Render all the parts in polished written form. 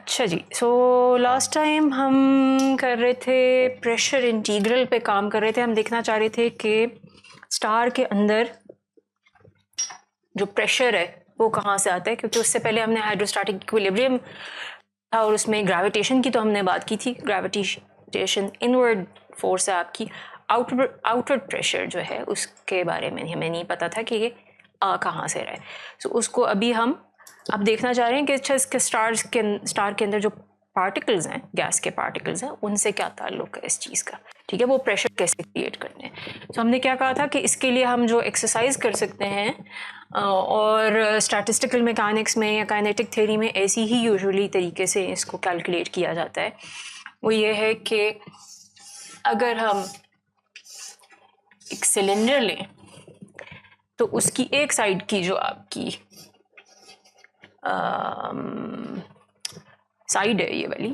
अच्छा जी, so last time हम कर रहे थे प्रेशर इंटीग्रल पे काम कर रहे थे। हम देखना चाह रहे थे कि स्टार के अंदर जो प्रेशर है वो कहाँ से आता है, क्योंकि उससे पहले हमने हाइड्रोस्टैटिक इक्विलिब्रियम था और उसमें ग्रेविटेशन की तो हमने बात की थी। ग्रेविटेशन इनवर्ड फोर्स है आपकी, आउटवर्ड प्रेशर जो है उसके बारे में हमें नहीं पता था कि ये कहाँ से रहा है। सो उसको अभी हम अब देखना चाह रहे हैं कि अच्छा इसके स्टार के अंदर जो पार्टिकल्स हैं, गैस के पार्टिकल्स हैं, उनसे क्या ताल्लुक है इस चीज़ का। ठीक है, वो प्रेशर कैसे क्रिएट करते हैं। तो हमने क्या कहा था कि इसके लिए हम जो एक्सरसाइज कर सकते हैं और स्टैटिस्टिकल मैकेनिक्स में या काइनेटिक थ्योरी में ऐसी ही यूजुअली तरीके से इसको कैलकुलेट किया जाता है, वो ये है कि अगर हम एक सिलेंडर लें तो उसकी एक साइड की जो आपकी साइड है ये वाली,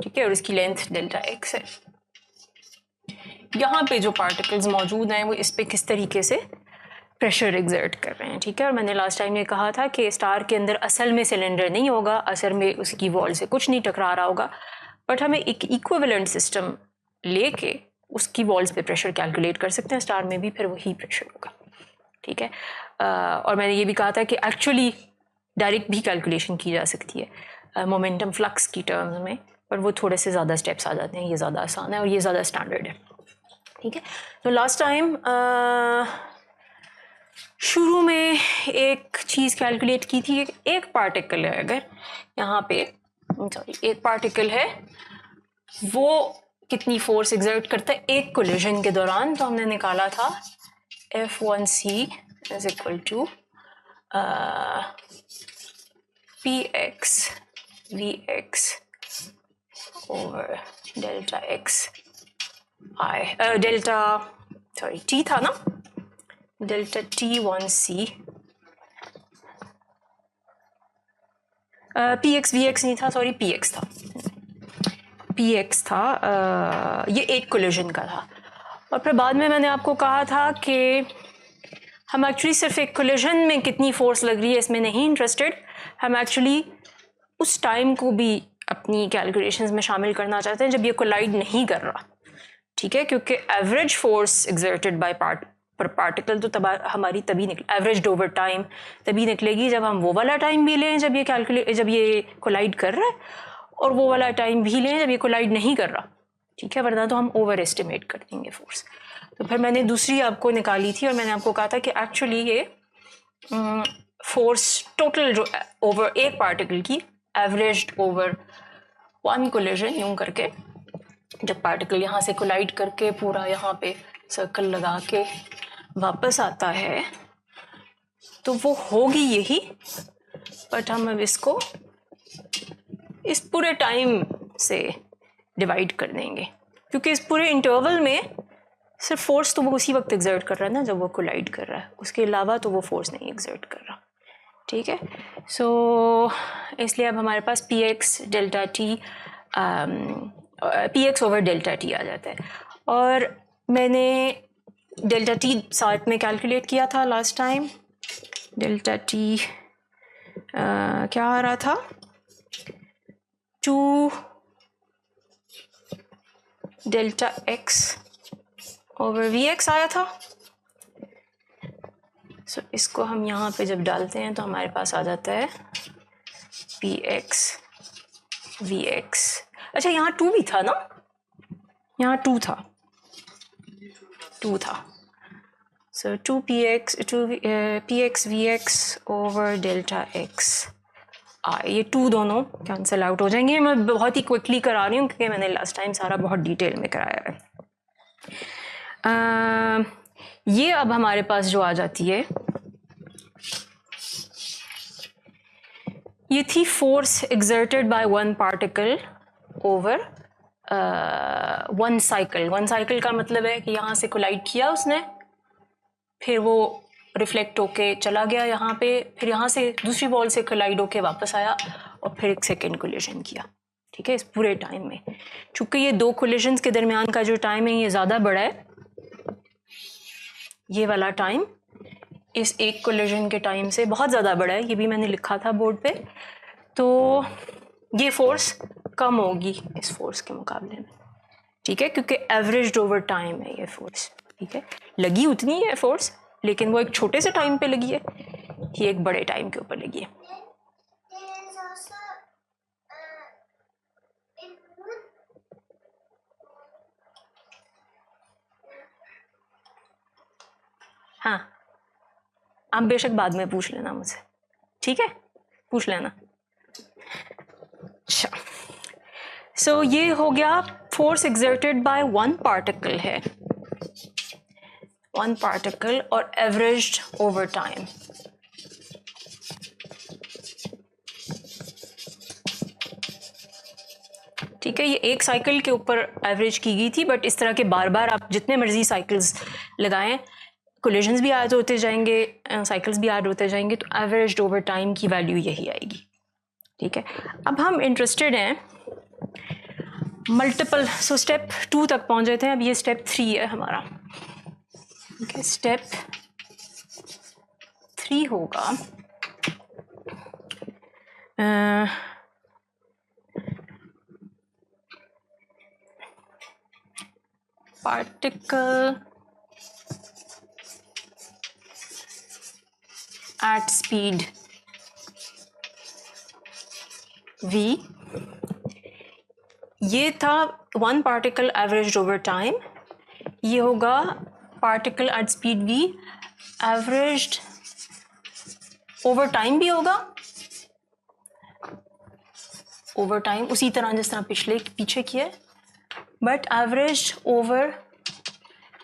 ठीक है, और इसकी लेंथ डेल्टा एक्स है। यहाँ पे जो पार्टिकल्स मौजूद हैं वो इस पे किस तरीके से प्रेशर एग्जर्ट कर रहे हैं। ठीक है, और मैंने लास्ट टाइम ये कहा था कि स्टार के अंदर असल में सिलेंडर नहीं होगा, असल में उसकी वॉल से कुछ नहीं टकरा रहा होगा, बट हमें एक इक्विवेलेंट सिस्टम लेके उसकी वॉल्स पे प्रेशर कैलकुलेट कर सकते हैं। स्टार में भी फिर वही प्रेशर होगा। ठीक है, और मैंने ये भी कहा था कि एक्चुअली डायरेक्ट भी कैलकुलेशन की जा सकती है मोमेंटम फ्लक्स की टर्म्स में, पर वो थोड़े से ज़्यादा स्टेप्स आ जाते हैं। ये ज़्यादा आसान है और ये ज़्यादा स्टैंडर्ड है। ठीक है, तो लास्ट टाइम शुरू में एक चीज़ कैलकुलेट की थी। एक पार्टिकल है, अगर यहाँ पे एक पार्टिकल है, वो कितनी फोर्स एग्जर्ट करता है एक कोलिजन के दौरान, तो हमने निकाला था F1c is equal to Px Vx over delta x i delta T था ना, डेल्टा T1c Px Vx नहीं था, सॉरी Px था, Px था। ये एक कोलिजन का था। और फिर बाद में मैंने आपको कहा था कि हम एक्चुअली सिर्फ एक कोलिजन में कितनी फोर्स लग रही है इसमें नहीं इंटरेस्टेड, हम एक्चुअली उस टाइम को भी अपनी कैलकुलेशंस में शामिल करना चाहते हैं जब ये कोलाइड नहीं कर रहा। ठीक है, क्योंकि average force exerted by particle तो हमारी तभी एवरेज ओवर टाइम तभी निकलेगी जब हम वो वाला टाइम भी लें जब ये कोलाइड कर रहा है, और वो वाला टाइम भी लें जब ये कोलाइड नहीं कर रहा। ठीक है, वरना तो हम ओवर एस्टिमेट कर देंगे फोर्स। तो फिर मैंने दूसरी आपको निकाली थी और मैंने आपको कहा था कि एक्चुअली ये फोर्स टोटल जो ओवर एक पार्टिकल की एवरेज्ड ओवर वन कोलिजन, यूं करके जब पार्टिकल यहाँ से कोलाइड करके पूरा यहाँ पे सर्कल लगा के वापस आता है तो वो होगी यही, बट हम अब इसको इस पूरे टाइम से डिवाइड कर देंगे, क्योंकि इस पूरे इंटरवल में सिर्फ फोर्स तो वो उसी वक्त एग्जर्ट कर रहा है ना जब वो कोलाइड कर रहा है, उसके अलावा तो वो फोर्स नहीं एग्जर्ट कर रहा। ठीक है, सो इसलिए अब हमारे पास Px delta T Px over delta T आ जाता है। और मैंने डेल्टा T साथ में कैलकुलेट किया था लास्ट टाइम। डेल्टा T क्या आ रहा था, 2 डेल्टा x ओवर Vx आया था। सो इसको हम यहाँ पे जब डालते हैं तो हमारे पास आ जाता है Px Vx। अच्छा, यहाँ 2 भी था ना, यहाँ 2 था। सो 2 Px Vx over delta x ये 2 दोनों कैंसिल आउट हो जाएंगे। मैं बहुत ही क्विकली करा रही हूँ क्योंकि मैंने लास्ट टाइम सारा बहुत डिटेल में कराया है। ये अब हमारे पास जो आ जाती है ये थी force exerted by one particle over one cycle. One cycle का मतलब है कि यहाँ से कोलाइड किया उसने, फिर वो रिफ्लेक्ट होके चला गया यहाँ पे, फिर यहाँ से दूसरी वॉल से कोलाइड होके वापस आया और फिर एक सेकेंड कोलिजन किया। ठीक है, इस पूरे टाइम में चूंकि ये 2 कोलिजन्स के दरमियान का जो टाइम है ये ज़्यादा बड़ा है, ये वाला टाइम इस एक कोलिजन के टाइम से बहुत ज़्यादा बड़ा है, ये भी मैंने लिखा था बोर्ड पे। तो ये फोर्स कम होगी इस फोर्स के मुकाबले में, ठीक है, क्योंकि एवरेज ओवर टाइम है ये फोर्स, ठीक है। लगी उतनी है फोर्स, लेकिन वो एक छोटे से टाइम पे लगी है, ये एक बड़े टाइम के ऊपर लगी है। हाँ, आप बेशक बाद में पूछ लेना मुझसे, ठीक है, पूछ लेना। अच्छा, सो ये हो गया force exerted by one particle है, वन पार्टिकल और एवरेज्ड ओवर टाइम। ठीक है, ये एक साइकिल के ऊपर एवरेज की गई थी, बट इस तरह के बार बार आप जितने मर्जी साइकिल्स लगाएं, कोलिजन्स भी ऐड होते जाएंगे, साइकिल्स भी ऐड होते जाएंगे, तो एवरेज ओवर टाइम की वैल्यू यही आएगी, ठीक है। अब हम इंटरेस्टेड हैं मल्टीपल, सो स्टेप 2 तक पहुंच जाते हैं, अब ये स्टेप 3 है हमारा, ठीक है। स्टेप 3 होगा पार्टिकल at speed v, ये था one particle average over time, ये होगा particle at speed v averaged over time भी होगा, ओवर टाइम उसी तरह जिस तरह पीछे किया, but averaged over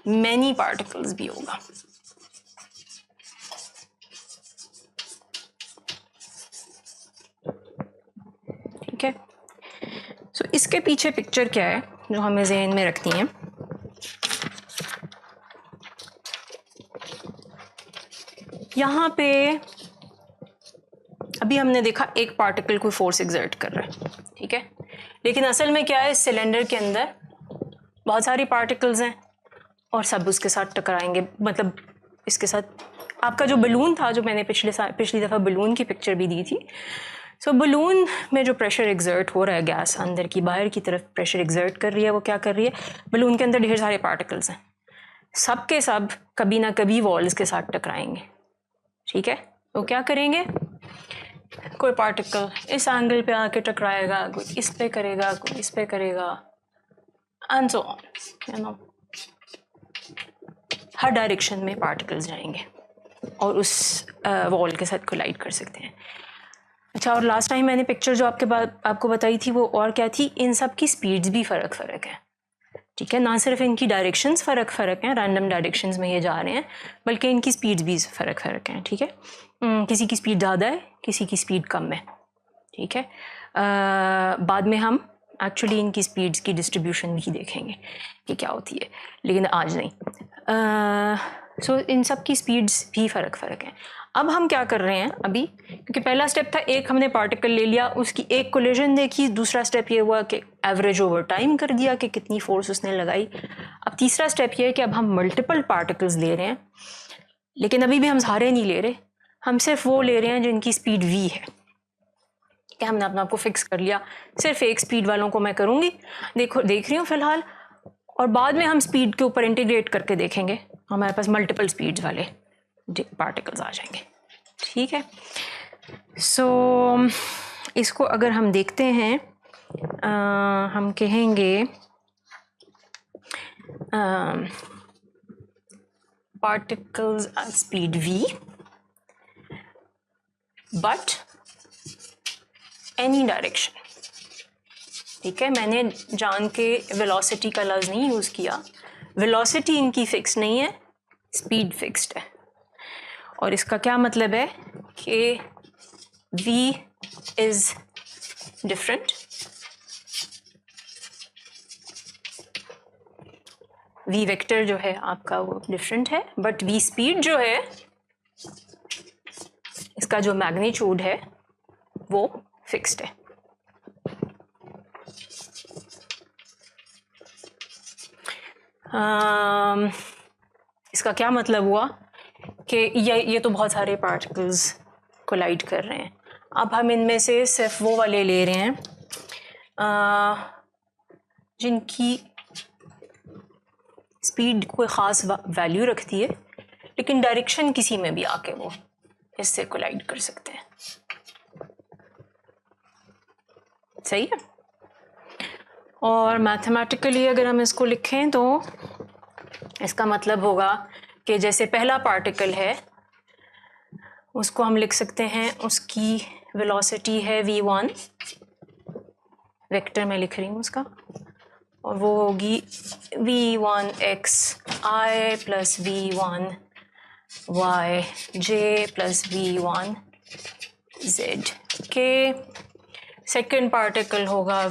many particles भी होगा, ठीक है। सो इसके पीछे पिक्चर क्या है जो हमें ज़हन में रखनी है। यहाँ पे अभी हमने देखा एक पार्टिकल कोई फोर्स एक्सर्ट कर रहा है, ठीक है, लेकिन असल में क्या है, इस सिलेंडर के अंदर बहुत सारी पार्टिकल्स हैं और सब उसके साथ टकराएंगे, मतलब इसके साथ आपका जो बलून था, जो मैंने पिछली दफ़ा बलून की पिक्चर भी दी थी, सो बलून में जो प्रेशर एक्सर्ट हो रहा है, गैस अंदर की बाहर की तरफ प्रेशर एक्सर्ट कर रही है, वो क्या कर रही है, बलून के अंदर ढेर सारे पार्टिकल्स हैं, सब के सब कभी ना कभी वॉल्स के साथ टकराएंगे, ठीक है। वो क्या करेंगे, कोई पार्टिकल इस एंगल पे आके टकराएगा, कोई इस पे करेगा, कोई इस पे करेगा, and so on, you know, her direction में पार्टिकल्स जाएंगे और उस वॉल के साथ कोलाइड कर सकते हैं। अच्छा, और लास्ट टाइम मैंने पिक्चर जो आपको बताई थी वो और क्या थी, इन सब की स्पीड्स भी फ़र्क है, ठीक है, ना सिर्फ इनकी डायरेक्शंस फ़र्क हैं, रैंडम डायरेक्शंस में ये जा रहे हैं, बल्कि इनकी स्पीड्स भी फ़र्क हैं, ठीक है। किसी की स्पीड ज़्यादा है, किसी की स्पीड कम है, ठीक है। बाद में हम एक्चुअली इनकी स्पीड्स की डिस्ट्रीब्यूशन भी देखेंगे कि क्या होती है, लेकिन आज नहीं। सो इन सब की स्पीड्स भी फ़र्क हैं। अब हम क्या कर रहे हैं अभी, क्योंकि पहला स्टेप था एक हमने पार्टिकल ले लिया, उसकी एक कोलिजन देखी, दूसरा स्टेप ये हुआ कि एवरेज ओवर टाइम कर दिया कि कितनी फोर्स उसने लगाई। अब तीसरा स्टेप ये है कि अब हम मल्टीपल पार्टिकल्स ले रहे हैं, लेकिन अभी भी हम सारे नहीं ले रहे, हम सिर्फ वो ले रहे हैं जिनकी स्पीड v है, कि हमने अपना आपको फिक्स कर लिया, सिर्फ एक स्पीड वालों को मैं करूँगी, देख रही हूँ फ़िलहाल, और बाद में हम स्पीड के ऊपर इंटीग्रेट करके देखेंगे, हमारे पास मल्टीपल स्पीड्स वाले पार्टिकल्स आ जाएंगे, ठीक है। सो इसको अगर हम देखते हैं, हम कहेंगे particles at speed v but any direction, ठीक है। मैंने जान के वेलोसिटी का लफ्ज़ नहीं यूज़ किया, वेलोसिटी इनकी फिक्स नहीं है, स्पीड फिक्स्ड है, और इसका क्या मतलब है कि v is different, v vector जो है आपका वो डिफरेंट है, बट v स्पीड जो है, इसका जो मैग्नीट्यूड है वो फिक्स्ड है। इसका क्या मतलब हुआ कि ये तो बहुत सारे पार्टिकल्स कोलाइड कर रहे हैं, अब हम इनमें से सिर्फ वो वाले ले रहे हैं जिनकी स्पीड कोई ख़ास वैल्यू रखती है, लेकिन डायरेक्शन किसी में भी आके वो इससे कोलाइड कर सकते हैं। सही है। और मैथमेटिकली अगर हम इसको लिखें तो इसका मतलब होगा कि जैसे पहला पार्टिकल है उसको हम लिख सकते हैं, उसकी वेलोसिटी है v1, वेक्टर में लिख रही हूँ उसका, और वो होगी v1x I plus v1 y j plus v1 z के। सेकेंड पार्टिकल होगा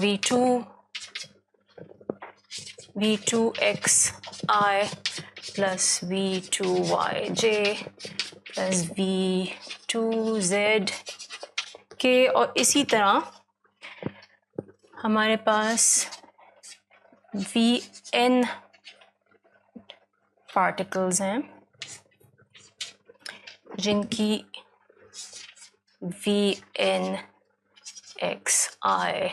v2x I plus v2y j plus v2z के। और इसी तरह हमारे पास vn पार्टिकल्स हैं जिनकी vn x I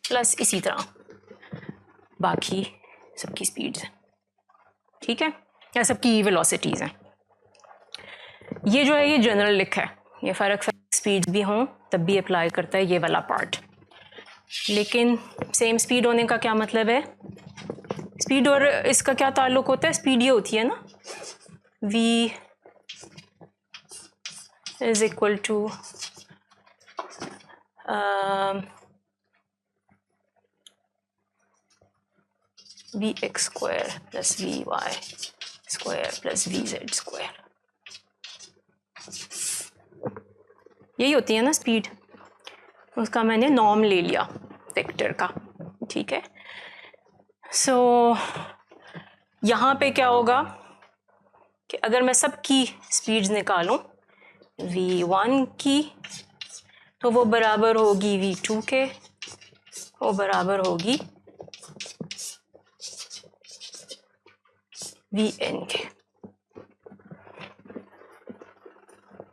प्लस इसी तरह बाकी सबकी स्पीड्स हैं, ठीक है, या सबकी वेलोसिटीज़ हैं। ये जो है ये जनरल लिखा है, ये फ़र्क स्पीड भी हों तब भी अप्लाई करता है ये वाला पार्ट। लेकिन सेम स्पीड होने का क्या मतलब है? स्पीड और इसका क्या ताल्लुक होता है? स्पीड ये होती है ना v is equal to vx square plus vy square plus vz square, यही होती है ना स्पीड। उसका मैंने नॉर्म ले लिया वेक्टर का, ठीक है। सो यहाँ पे क्या होगा कि अगर मैं सबकी स्पीड्स निकालूं v1 की तो वो बराबर होगी v2 के, वो बराबर होगी vn के,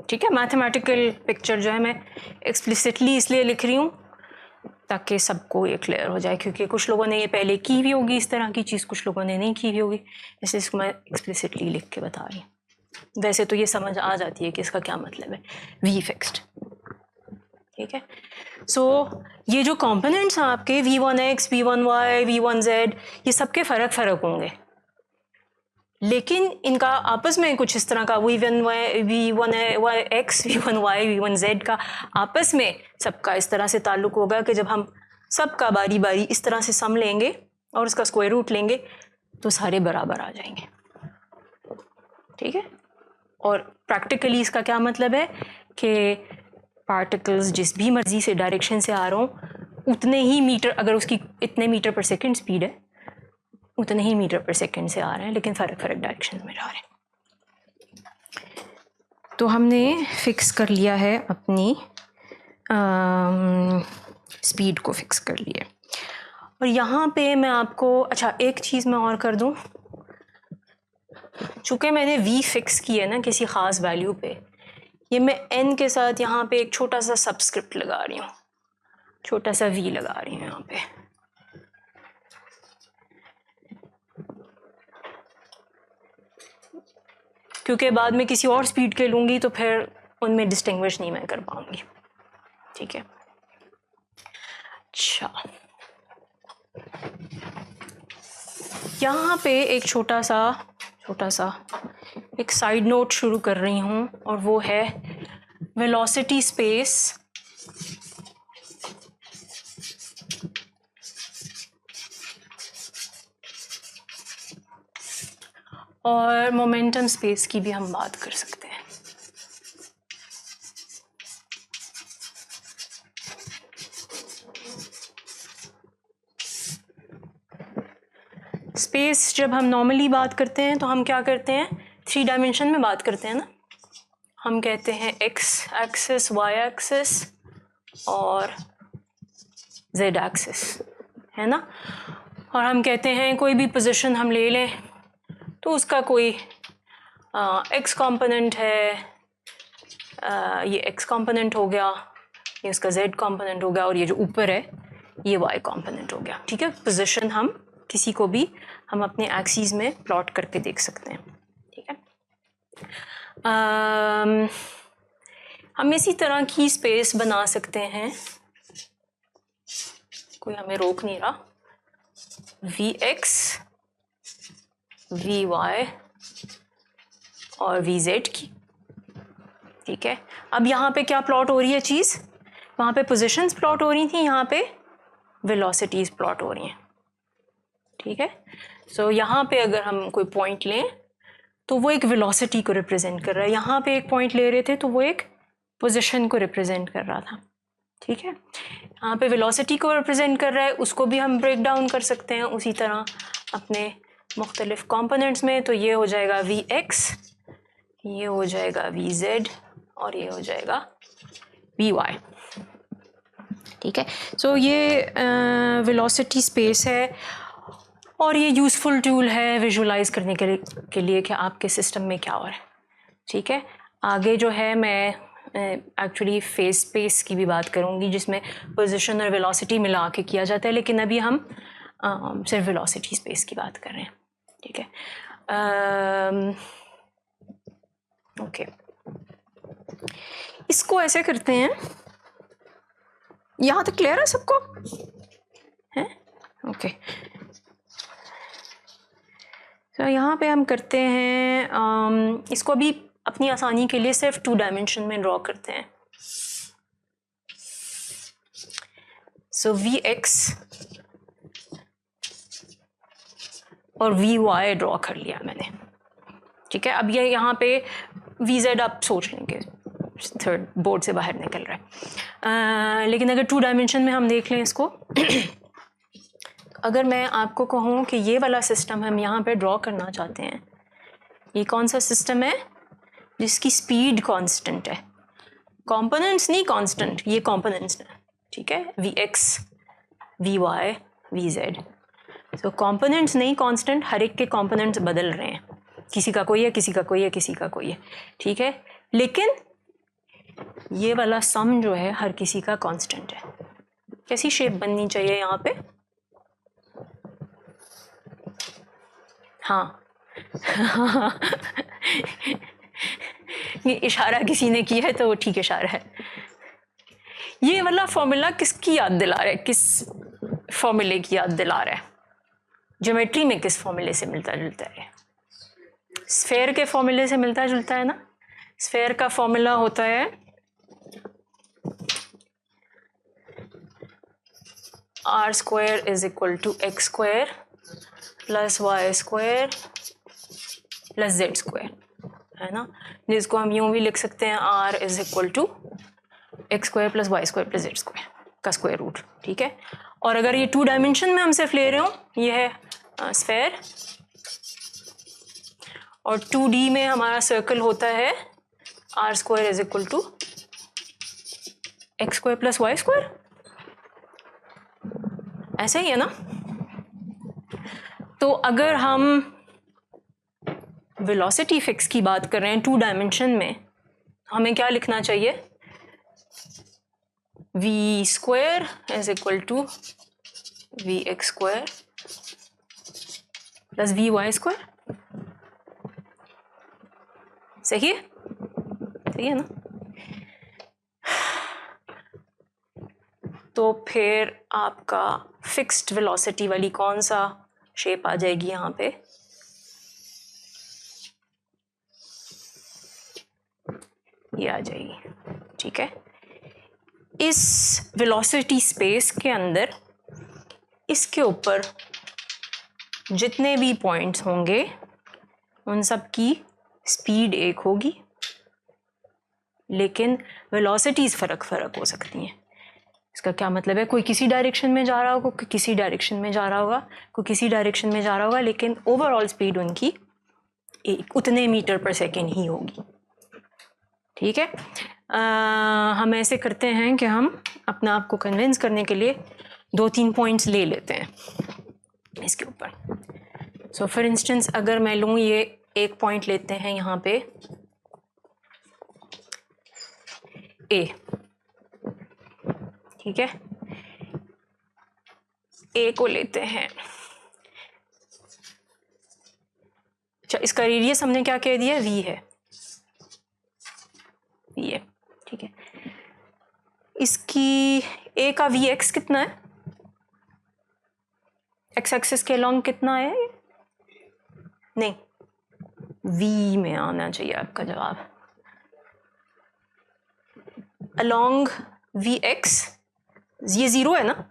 ठीक है। मैथमेटिकल पिक्चर जो है मैं एक्सप्लिसिटली इसलिए लिख रही हूँ ताकि सबको ये क्लियर हो जाए, क्योंकि कुछ लोगों ने ये पहले की हुई होगी इस तरह की चीज़, कुछ लोगों ने नहीं की हुई होगी, इसलिए इसको मैं एक्सप्लिसिटली लिख के बता रही हूँ। वैसे तो ये समझ आ जाती है कि इसका क्या मतलब है v फिक्स्ड, ठीक है। सो ये जो कंपोनेंट्स हैं आपके v1x, v1y, v1z, ये सबके फ़र्क होंगे, लेकिन इनका आपस में कुछ इस तरह का v1x, v1y, v1z का आपस में सबका इस तरह से ताल्लुक़ होगा कि जब हम सबका बारी बारी इस तरह से सम लेंगे और उसका स्क्वायर रूट लेंगे तो सारे बराबर आ जाएंगे, ठीक है। और प्रैक्टिकली इसका क्या मतलब है कि पार्टिकल्स जिस भी मर्जी से डायरेक्शन से आ रहा हूँ उतने ही मीटर, अगर उसकी इतने मीटर पर सेकंड स्पीड है उतने ही मीटर पर सेकंड से आ रहे हैं, लेकिन फ़र्क डायरेक्शन में जा रहे हैं। तो हमने फिक्स कर लिया है अपनी स्पीड को फिक्स कर लिया। और यहाँ पे मैं आपको अच्छा एक चीज़ मैं और कर दूँ, चूँकि मैंने v फिक्स किया है ना किसी ख़ास वैल्यू पे, ये मैं n के साथ यहाँ पे एक छोटा सा सबस्क्रिप्ट लगा रही हूँ, छोटा सा v लगा रही हूँ यहाँ पे, क्योंकि बाद में किसी और स्पीड के लूँगी तो फिर उनमें डिस्टिंग्विश नहीं मैं कर पाऊँगी, ठीक है। अच्छा, यहाँ पे एक छोटा सा एक साइड नोट शुरू कर रही हूँ, और वो है वेलोसिटी स्पेस और मोमेंटम स्पेस की भी हम बात कर सकते हैं। स्पेस जब हम नॉर्मली बात करते हैं तो हम क्या करते हैं, 3 डायमेंशन में बात करते हैं ना, हम कहते हैं x एक्सिस, y एक्सिस और z एक्सिस, है ना। और हम कहते हैं कोई भी पोजीशन हम ले लें तो उसका कोई x कंपोनेंट है, ये x कंपोनेंट हो गया, ये उसका z कंपोनेंट हो गया, और ये जो ऊपर है ये y कंपोनेंट हो गया, ठीक है। पोजीशन हम किसी को भी हम अपने एक्सिस में प्लॉट करके देख सकते हैं, ठीक है। हम इसी तरह की स्पेस बना सकते हैं, कोई हमें रोक नहीं रहा, Vx, Vy और Vz की, ठीक है। अब यहाँ पे क्या प्लॉट हो रही है चीज़, वहाँ पे पोजीशंस प्लॉट हो रही थी, यहाँ पे वेलोसिटीज प्लॉट हो रही हैं, ठीक है। सो यहाँ पे अगर हम कोई पॉइंट लें तो वो एक वेलोसिटी को रिप्रेजेंट कर रहा है, यहाँ पे एक पॉइंट ले रहे थे तो वो एक पोजीशन को रिप्रेजेंट कर रहा था, ठीक है। यहाँ पे वेलोसिटी को रिप्रेजेंट कर रहा है, उसको भी हम ब्रेक डाउन कर सकते हैं उसी तरह अपने मुख्तलिफ कंपोनेंट्स में। तो ये हो जाएगा Vx, ये हो जाएगा Vz और ये हो जाएगा Vy, ठीक है। सो ये वेलोसिटी स्पेस है और ये यूज़फुल टूल है विजुलाइज करने के लिए कि आपके सिस्टम में क्या हो रहा है, ठीक है। आगे जो है मैं एक्चुअली फेस स्पेस की भी बात करूँगी जिसमें पोजीशन और वेलोसिटी मिला के किया जाता है, लेकिन अभी हम सिर्फ वेलोसिटी स्पेस की बात कर रहे हैं, ठीक है। ओके, इसको ऐसे करते हैं, यहाँ तक क्लियर है सबको, है ओके। तो यहाँ पे हम करते हैं इसको अभी अपनी आसानी के लिए सिर्फ 2 डायमेंशन में ड्रॉ करते हैं। सो Vx और Vy ड्रॉ कर लिया मैंने, ठीक है। अब ये यहाँ पे Vz आप सोच लेंगे थर्ड बोर्ड से बाहर निकल रहा है, लेकिन अगर 2 डायमेंशन में हम देख लें इसको अगर मैं आपको कहूँ कि ये वाला सिस्टम हम यहाँ पे ड्रॉ करना चाहते हैं, ये कौन सा सिस्टम है जिसकी स्पीड कांस्टेंट है, कंपोनेंट्स नहीं कांस्टेंट, ये कंपोनेंट्स हैं, ठीक है। Vx, Vy, Vz, तो कंपोनेंट्स नहीं कांस्टेंट, हर एक के कंपोनेंट्स बदल रहे हैं, किसी का कोई है, किसी का कोई है, किसी का कोई है, ठीक है। लेकिन ये वाला सम जो है हर किसी का कांस्टेंट है। कैसी शेप बननी चाहिए यहाँ पे, हाँ ये इशारा किसी ने किया है तो वो ठीक इशारा है। ये वाला फॉर्मूला किसकी याद दिला रहा है, किस फॉर्मूले की याद दिला रहा है, ज्योमेट्री में किस फॉर्मूले से मिलता जुलता है, स्फेयर के फॉर्मूले से मिलता जुलता है ना। स्फेयर का फॉर्मूला होता है r square is equal to x square plus y square plus z square, है ना, जिसको हम यूं भी लिख सकते हैं r is equal to x square plus y square plus z square का स्क्वायर रूट, ठीक है। और अगर ये 2 डायमेंशन में हम सिर्फ ले रहे हो, ये है स्फेयर, और 2D में हमारा सर्कल होता है r square is equal to x square plus y square, ऐसा ही है ना। तो अगर हम वेलोसिटी फिक्स की बात कर रहे हैं 2 डायमेंशन में, हमें क्या लिखना चाहिए, v square is equal to vx square plus vy square, सही है, सही है ना। तो फिर आपका फिक्स्ड वेलोसिटी वाली कौन सा शेप आ जाएगी यहाँ पे, ये आ जाएगी, ठीक है। इस वेलोसिटी स्पेस के अंदर इसके ऊपर जितने भी पॉइंट्स होंगे उन सब की स्पीड एक होगी, लेकिन वेलोसिटीज फर्क हो सकती हैं। इसका क्या मतलब है, कोई किसी डायरेक्शन में जा रहा होगा, कोई किसी डायरेक्शन में जा रहा होगा, कोई किसी डायरेक्शन में जा रहा होगा, लेकिन ओवरऑल स्पीड उनकी उतने मीटर पर सेकेंड ही होगी, ठीक है। हम ऐसे करते हैं कि हम अपना आप को कन्विंस करने के लिए 2-3 पॉइंट्स ले लेते हैं इसके ऊपर। सो फॉर इंस्टेंस अगर मैं लूँ, ये एक पॉइंट लेते हैं यहाँ पे ए, ठीक है। ए को लेते हैं। अच्छा, इसका रेडियस हमने क्या कह दिया, वी है, वी है, ठीक है। इसकी ए का वी एक्स कितना है, एक्स एक्सिस के अलॉन्ग कितना है, नहीं वी में आना चाहिए आपका जवाब, अलॉन्ग वी एक्स, ये जीरो है ना,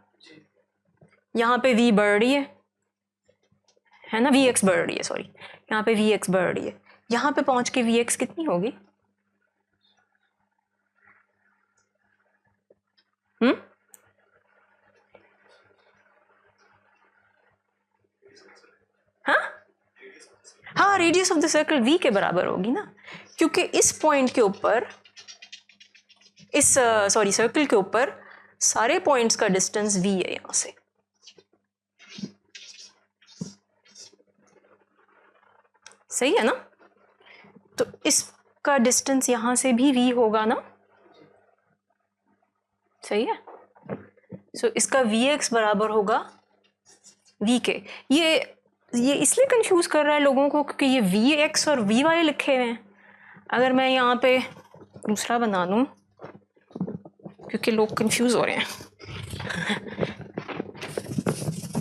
यहाँ पे वी बढ़ रही है ना, वी एक्स बढ़ रही है, सॉरी यहाँ पे वी एक्स बढ़ रही है, यहाँ पे पहुंच के वी एक्स कितनी होगी, हाँ radius of the circle v के बराबर होगी ना, क्योंकि इस पॉइंट के ऊपर, इस सॉरी सर्कल के ऊपर सारे पॉइंट्स का डिस्टेंस वी है यहां से, सही है ना, तो इसका डिस्टेंस यहां से भी वी होगा ना, सही है। सो इसका वी एक्स बराबर होगा वी के। ये इसलिए कंफ्यूज कर रहा है लोगों को क्योंकि ये वी एक्स और वी वाई लिखे हुए हैं। अगर मैं यहाँ पे दूसरा बना दूँ, क्योंकि लोग कंफ्यूज हो रहे हैं,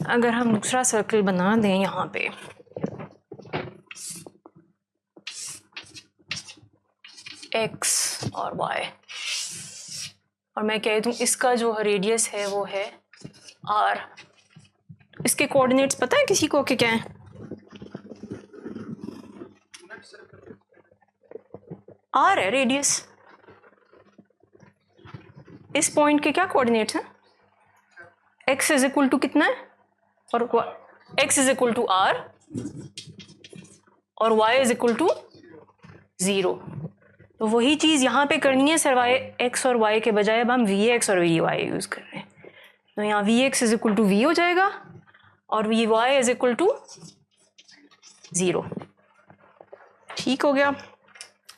अगर हम दूसरा सर्कल बना दें यहाँ पे, एक्स और वाई, और मैं कह दूँ इसका जो रेडियस है वो है आर, इसके कोऑर्डिनेट्स पता है किसी को कि क्या है, आर है रेडियस, इस पॉइंट के क्या कोऑर्डिनेट्स हैं, एक्स इज इक्वल टू कितना है, और x is equal to r और वाई इज इक्वल टू 0। तो वही चीज़ यहाँ पे करनी है, सिर्फ एक्स और वाई के बजाय अब हम वी एक्स और वी वाई यूज़ कर रहे हैं। तो यहाँ v x is equal to v हो जाएगा और we Y is equal to 0। ठीक हो गया।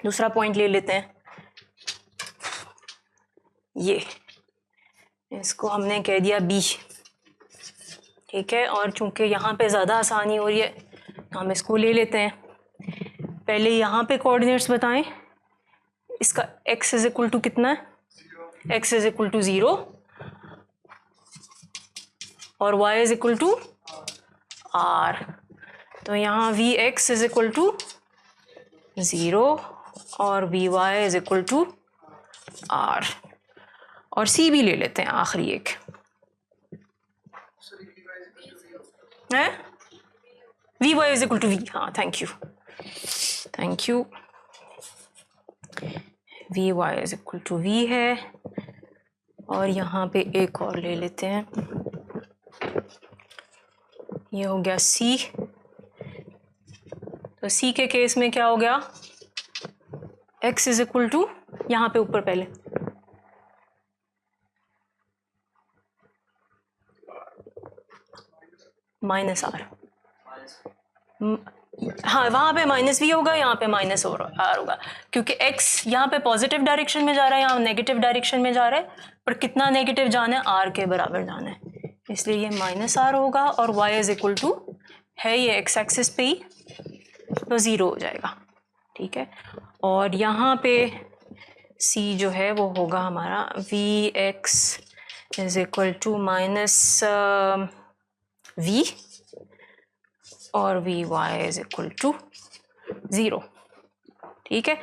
दूसरा पॉइंट ले लेते हैं, ये इसको हमने कह दिया बी, ठीक है। और चूंकि यहाँ पे ज़्यादा आसानी हो रही है तो हम इसको ले लेते हैं। पहले यहाँ पे कोऑर्डिनेट्स बताएं, इसका x इज इक्वल टू कितना है, x इज इक्वल टू 0 और y is equal to r। तो यहाँ v x is equal to 0 और we Y is equal to r। और c भी ले लेते हैं आखिरी एक है, we Y is equal to V, हाँ thank you, V Y is equal to V है। और यहाँ पे एक और ले लेते हैं, ये हो गया सी। तो सी के केस में क्या हो गया, x इज इक्वल टू, यहाँ पे ऊपर पहले माइनस आर, हाँ वहाँ पे माइनस वी होगा, यहाँ पे माइनस आर होगा, क्योंकि x यहाँ पे पॉजिटिव डायरेक्शन में जा रहा है, यहाँ नेगेटिव डायरेक्शन में जा रहा है, पर कितना नेगेटिव जाना है, आर के बराबर जाना है, इसलिए ये माइनस आर होगा। और y इज इक्वल टू है ये x एक्सिस पे ही, तो 0 हो जाएगा, ठीक है। और यहाँ पे c जो है वो होगा हमारा V x is equal to minus V और we Y is equal to 0, ठीक है।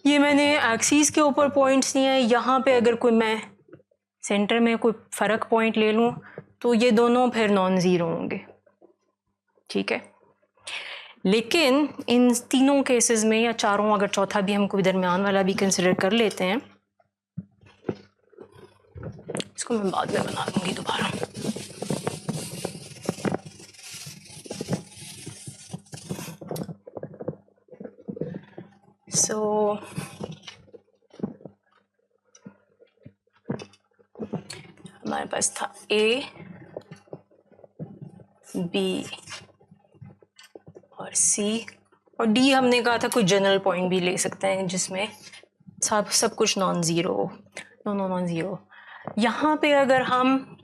ये मैंने एक्सिस के ऊपर पॉइंट्स लिए हैं। यहाँ पे अगर कोई मैं सेंटर में कोई फ़र्क पॉइंट ले लूँ तो ये दोनों फिर नॉन ज़ीरो होंगे, ठीक है। लेकिन इन तीनों केसेस में या चारों, अगर चौथा भी हम कोई दरमियान वाला भी कंसिडर कर लेते हैं, इसको मैं बाद में बना दूँगी दोबारा। सो हमारे पास था ए, बी और सी, और डी हमने कहा था कोई जनरल पॉइंट भी ले सकते हैं जिसमें सब कुछ नॉन ज़ीरो हो, नॉन ज़ीरो। यहाँ पे अगर हम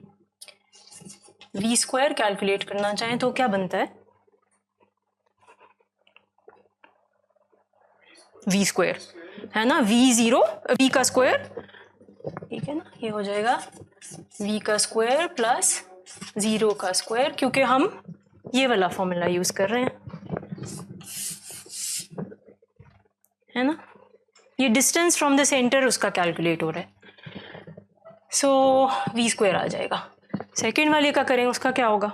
वी स्क्वायर कैलकुलेट करना चाहें तो क्या बनता है, वी स्क्वायर है ना, वी जीरो वी का स्क्वायर, ठीक है ना, ये हो जाएगा वी का स्क्वायर प्लस जीरो का स्क्वायर, क्योंकि हम ये वाला फॉर्मूला यूज कर रहे हैं, है ना, ये डिस्टेंस फ्रॉम द सेंटर उसका कैलकुलेट हो रहा है, सो वी स्क्वायर आ जाएगा। सेकेंड वाले का करें, उसका क्या होगा,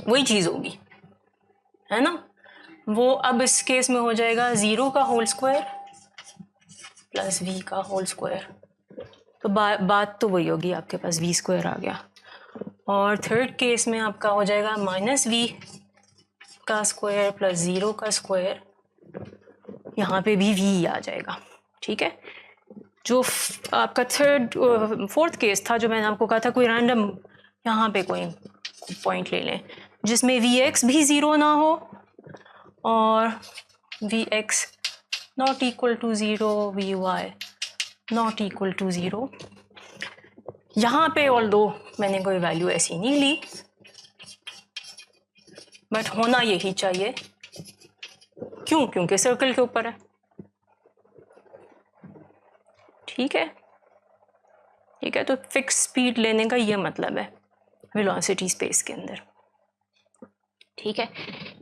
वही चीज होगी, है ना, वो अब इस केस में हो जाएगा जीरो का होल स्क्वायर प्लस वी का होल स्क्वायर, तो बात तो वही होगी, आपके पास वी स्क्वायर आ गया। और थर्ड केस में आपका हो जाएगा माइनस वी का स्क्वायर प्लस जीरो का स्क्वायर, यहाँ पे भी वी आ जाएगा, ठीक है। जो आपका फोर्थ केस था जो मैंने आपको कहा था, कोई रैंडम यहाँ पे कोई पॉइंट ले लें जिसमें वी एक्स भी ज़ीरो ना हो और v x not equal to zero, v y not equal to zero. यहाँ पे ऑल्दो मैंने कोई वैल्यू ऐसी नहीं ली, बट होना यही चाहिए, क्यों, क्योंकि सर्कल के ऊपर है, ठीक है, ठीक है। तो फिक्स स्पीड लेने का ये मतलब है वेलोसिटी स्पेस के अंदर, ठीक है।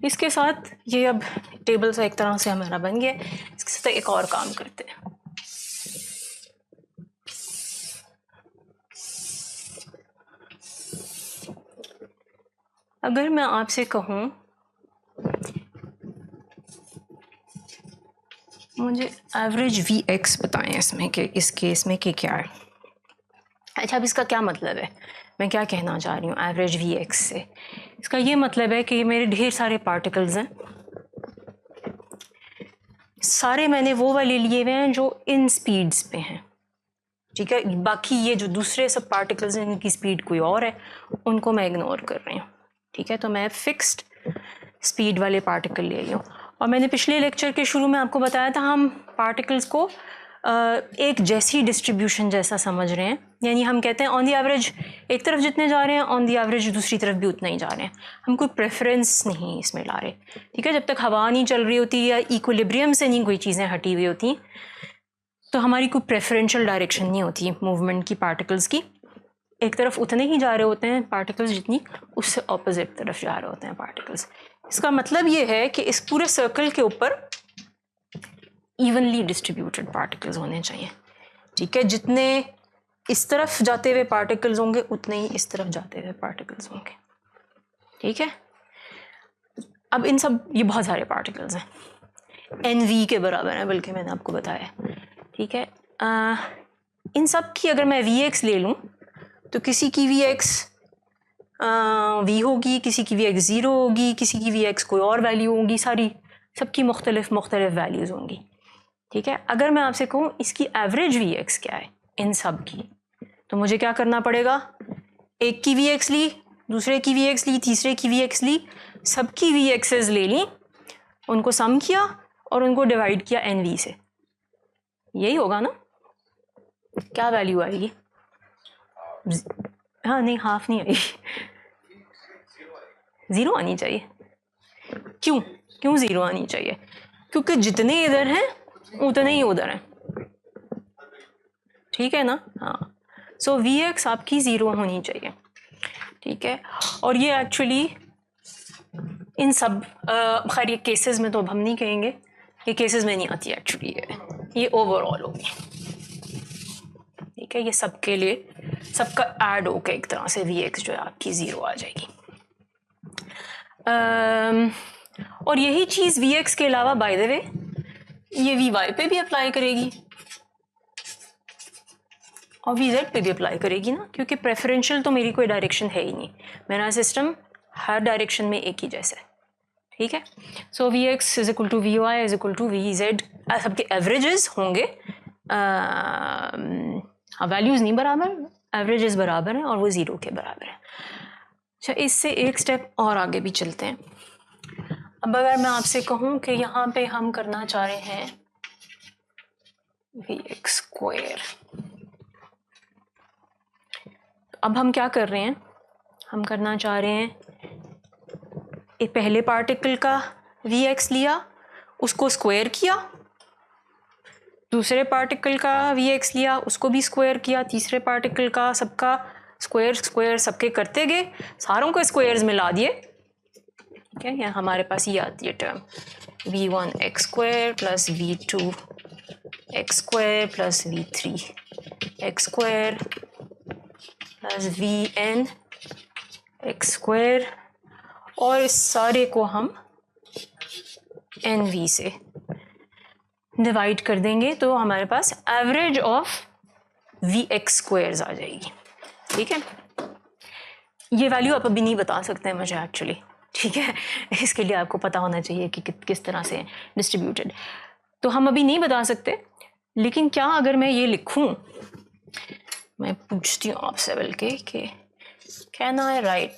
इसके साथ ये अब टेबल सा एक तरह से हमारा बन गया, इसके साथ एक और काम करते हैं। अगर मैं आपसे कहूँ मुझे एवरेज वी एक्स बताएं इसमें कि इस केस में कि क्या है, अच्छा अब इसका क्या मतलब है, मैं क्या कहना चाह रही हूँ एवरेज वी एक्स से, इसका ये मतलब है कि मेरे ढेर सारे पार्टिकल्स हैं, सारे मैंने वो वाले लिए हुए हैं जो इन स्पीड्स पे हैं, ठीक है, बाकी ये जो दूसरे सब पार्टिकल्स हैं इनकी स्पीड कोई और है, उनको मैं इग्नोर कर रही हूँ, ठीक है। तो मैं फिक्स्ड स्पीड वाले पार्टिकल ले रही हूँ। और मैंने पिछले लेक्चर के शुरू में आपको बताया था हम पार्टिकल्स को एक जैसी डिस्ट्रीब्यूशन जैसा समझ रहे हैं, यानी हम कहते हैं ऑन द एवरेज एक तरफ जितने जा रहे हैं ऑन द एवरेज दूसरी तरफ भी उतना ही जा रहे हैं, हम कोई प्रेफरेंस नहीं इसमें ला रहे, ठीक है। जब तक हवा नहीं चल रही होती या इक्विलिब्रियम से नहीं कोई चीज़ें हटी हुई होती तो हमारी कोई प्रेफरेंशियल डायरेक्शन नहीं होती मूवमेंट की पार्टिकल्स की, एक तरफ उतने ही जा रहे होते हैं पार्टिकल्स जितनी उससे ऑपोजिट तरफ जा रहे होते हैं पार्टिकल्स। इसका मतलब ये है कि इस पूरे सर्कल के ऊपर इवनली डिस्ट्रीब्यूटेड पार्टिकल्स होने चाहिए, ठीक है, जितने इस तरफ जाते हुए पार्टिकल्स होंगे उतने ही इस तरफ जाते हुए पार्टिकल्स होंगे, ठीक है। अब इन सब ये बहुत सारे पार्टिकल्स हैं, एन वी के बराबर है बल्कि मैंने आपको बताया, ठीक है। इन सब की अगर मैं वी एक्स ले लूँ तो किसी की वी एक्स वी होगी, किसी की वी एक्स ज़ीरो होगी, किसी की वी एक्स कोई और वैल्यू होगी, सारी सबकी मुख्तलिफ वैल्यूज़ होंगी, ठीक है। अगर मैं आपसे कहूँ इसकी एवरेज वी एक्स क्या है इन सब की, तो मुझे क्या करना पड़ेगा, एक की वी एक्स ली, दूसरे की वी एक्स ली, तीसरे की वी एक्स ली, सबकी वी एक्सेस ले ली, उनको सम किया और उनको डिवाइड किया एन वी से, यही होगा ना, क्या वैल्यू आएगी, हाँ नहीं हाफ नहीं आएगी, ज़ीरो आनी चाहिए, क्यों क्यों ज़ीरो आनी चाहिए, क्योंकि जितने इधर हैं उतने ही उधर हैं, ठीक है ना, हाँ। सो वी एक्स आपकी ज़ीरो होनी चाहिए, ठीक है। और ये एक्चुअली इन सब खैर ये केसेस में तो अब हम नहीं कहेंगे, ये केसेस में नहीं आती एक्चुअली, ये ओवरऑल होगी, ठीक है। ये सबके लिए सबका ऐड होकर एक तरह से वी एक्स जो है आपकी ज़ीरो आ जाएगी। और यही चीज़ वी एक्स के अलावा बाय द वे ये वी वाई पे भी अप्लाई करेगी और वी जेड पे भी अप्लाई करेगी ना, क्योंकि प्रेफरेंशियल तो मेरी कोई डायरेक्शन है ही नहीं, मेरा सिस्टम हर डायरेक्शन में एक ही जैसा है, ठीक है। So v x is equal to v Y is equal to v z, सबके एवरेजेस होंगे, हाँ वैल्यूज़ नहीं बराबर, एवरेजेस बराबर हैं और वो ज़ीरो के बराबर है। अच्छा इससे एक स्टेप और आगे भी चलते हैं। अब अगर मैं आपसे कहूँ कि यहाँ पे हम करना चाह रहे हैं वी एक्स स्क्वायर, अब हम क्या कर रहे हैं, हम करना चाह रहे हैं एक पहले पार्टिकल का Vx लिया, उसको स्क्वायर किया, दूसरे पार्टिकल का Vx लिया, उसको भी स्क्वायर किया, तीसरे पार्टिकल का सबका स्क्वायर स्क्वायर सबके करते गए, सारों को स्क्वायर्स में ला दिए। ठीक है, यहाँ हमारे पास ये आती है term v1x square plus v2x square plus v3x square plus vn x square, और इस सारे को हम nv से डिवाइड कर देंगे तो हमारे पास एवरेज ऑफ vx स्क्वायर्स आ जाएगी। ठीक है, ये वैल्यू आप अभी नहीं बता सकते हैं मुझे एक्चुअली। ठीक है, इसके लिए आपको पता होना चाहिए कि किस तरह से डिस्ट्रीब्यूटेड, तो हम अभी नहीं बता सकते। लेकिन क्या अगर मैं ये लिखूं, मैं पूछती हूँ आपसे बल्कि कि can I write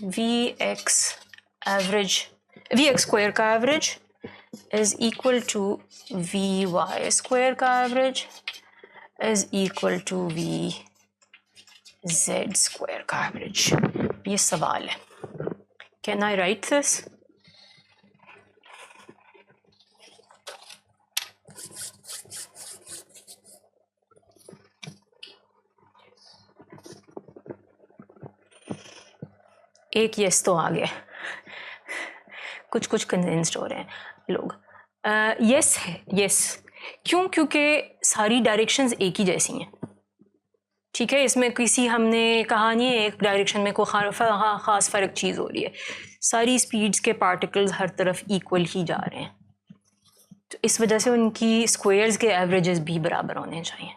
Vx average, Vx square का average is equal to Vy square का average is equal to Vz square का एवरेज? ये सवाल है। Can I write this? एक यस तो आ गया, कुछ कुछ कन्विंस्ड हो रहे हैं लोग। यस है, यस। क्यों? क्योंकि सारी डायरेक्शंस एक ही जैसी हैं। ठीक है, इसमें किसी हमने कहा नहीं है एक डायरेक्शन में कोई ख़ास फ़र्क चीज़ हो रही है। सारी स्पीड्स के पार्टिकल्स हर तरफ इक्वल ही जा रहे हैं, तो इस वजह से उनकी स्क्वायर्स के एवरेजेस भी बराबर होने चाहिए।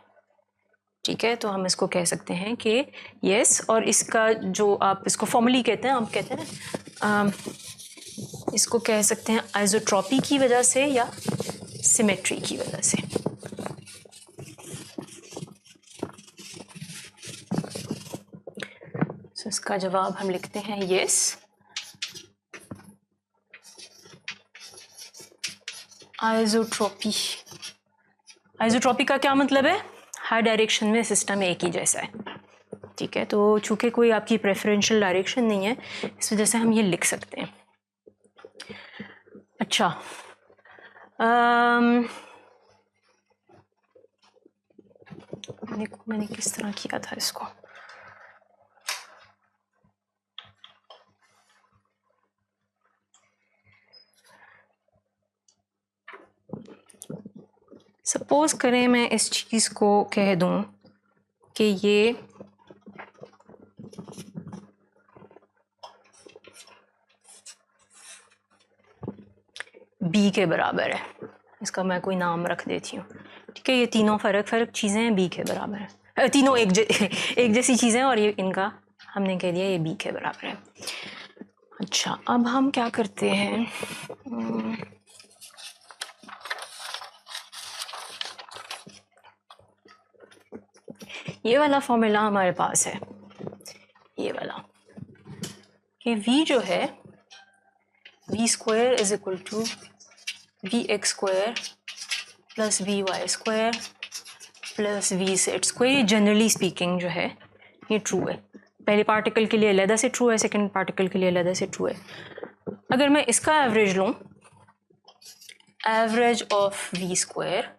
ठीक है, तो हम इसको कह सकते हैं कि यस, और इसका जो आप इसको फॉर्मली कहते हैं, आप कहते हैं इसको कह सकते हैं आइसोट्रॉपी की वजह से या सिमेट्री की वजह से। तो इसका जवाब हम लिखते हैं यस, आइसोट्रॉपी। आइसोट्रॉपी का क्या मतलब है? हर डायरेक्शन में सिस्टम एक ही जैसा है। ठीक है, तो चूंकि कोई आपकी प्रेफरेंशियल डायरेक्शन नहीं है, इस वजह से हम ये लिख सकते हैं। अच्छा, मैंने किस तरह किया था इसको? सपोज करें मैं इस चीज़ को कह दूं कि ये बी के बराबर है, इसका मैं कोई नाम रख देती हूँ। ठीक है, ये तीनों फ़र्क चीज़ें हैं, बी के बराबर है, तीनों एक जैसी चीज़ें हैं, और ये इनका हमने कह दिया ये बी के बराबर है। अच्छा, अब हम क्या करते हैं, ये वाला फॉर्मूला हमारे पास है, ये वाला कि v जो है v square is equal to vx square plus vy square plus vz square. Generally speaking जो है ये ट्रू है, पहले पार्टिकल के लिए अलग से ट्रू है, सेकंड पार्टिकल के लिए अलग से ट्रू है। अगर मैं इसका एवरेज लूँ, एवरेज ऑफ v स्क्वायर,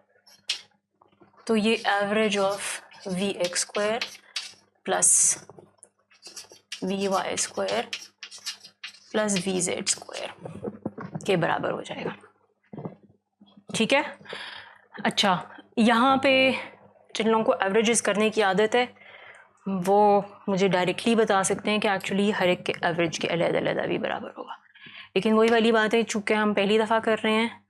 तो ये average of vx square plus vy square plus vz square के बराबर हो जाएगा। ठीक है, अच्छा, यहाँ पे जिन लोगों को एवरेजेस करने की आदत है वो मुझे डायरेक्टली बता सकते हैं कि एक्चुअली हर एक के एवरेज के अलग भी बराबर होगा। लेकिन वही वाली बात है, चूँकि हम पहली दफ़ा कर रहे हैं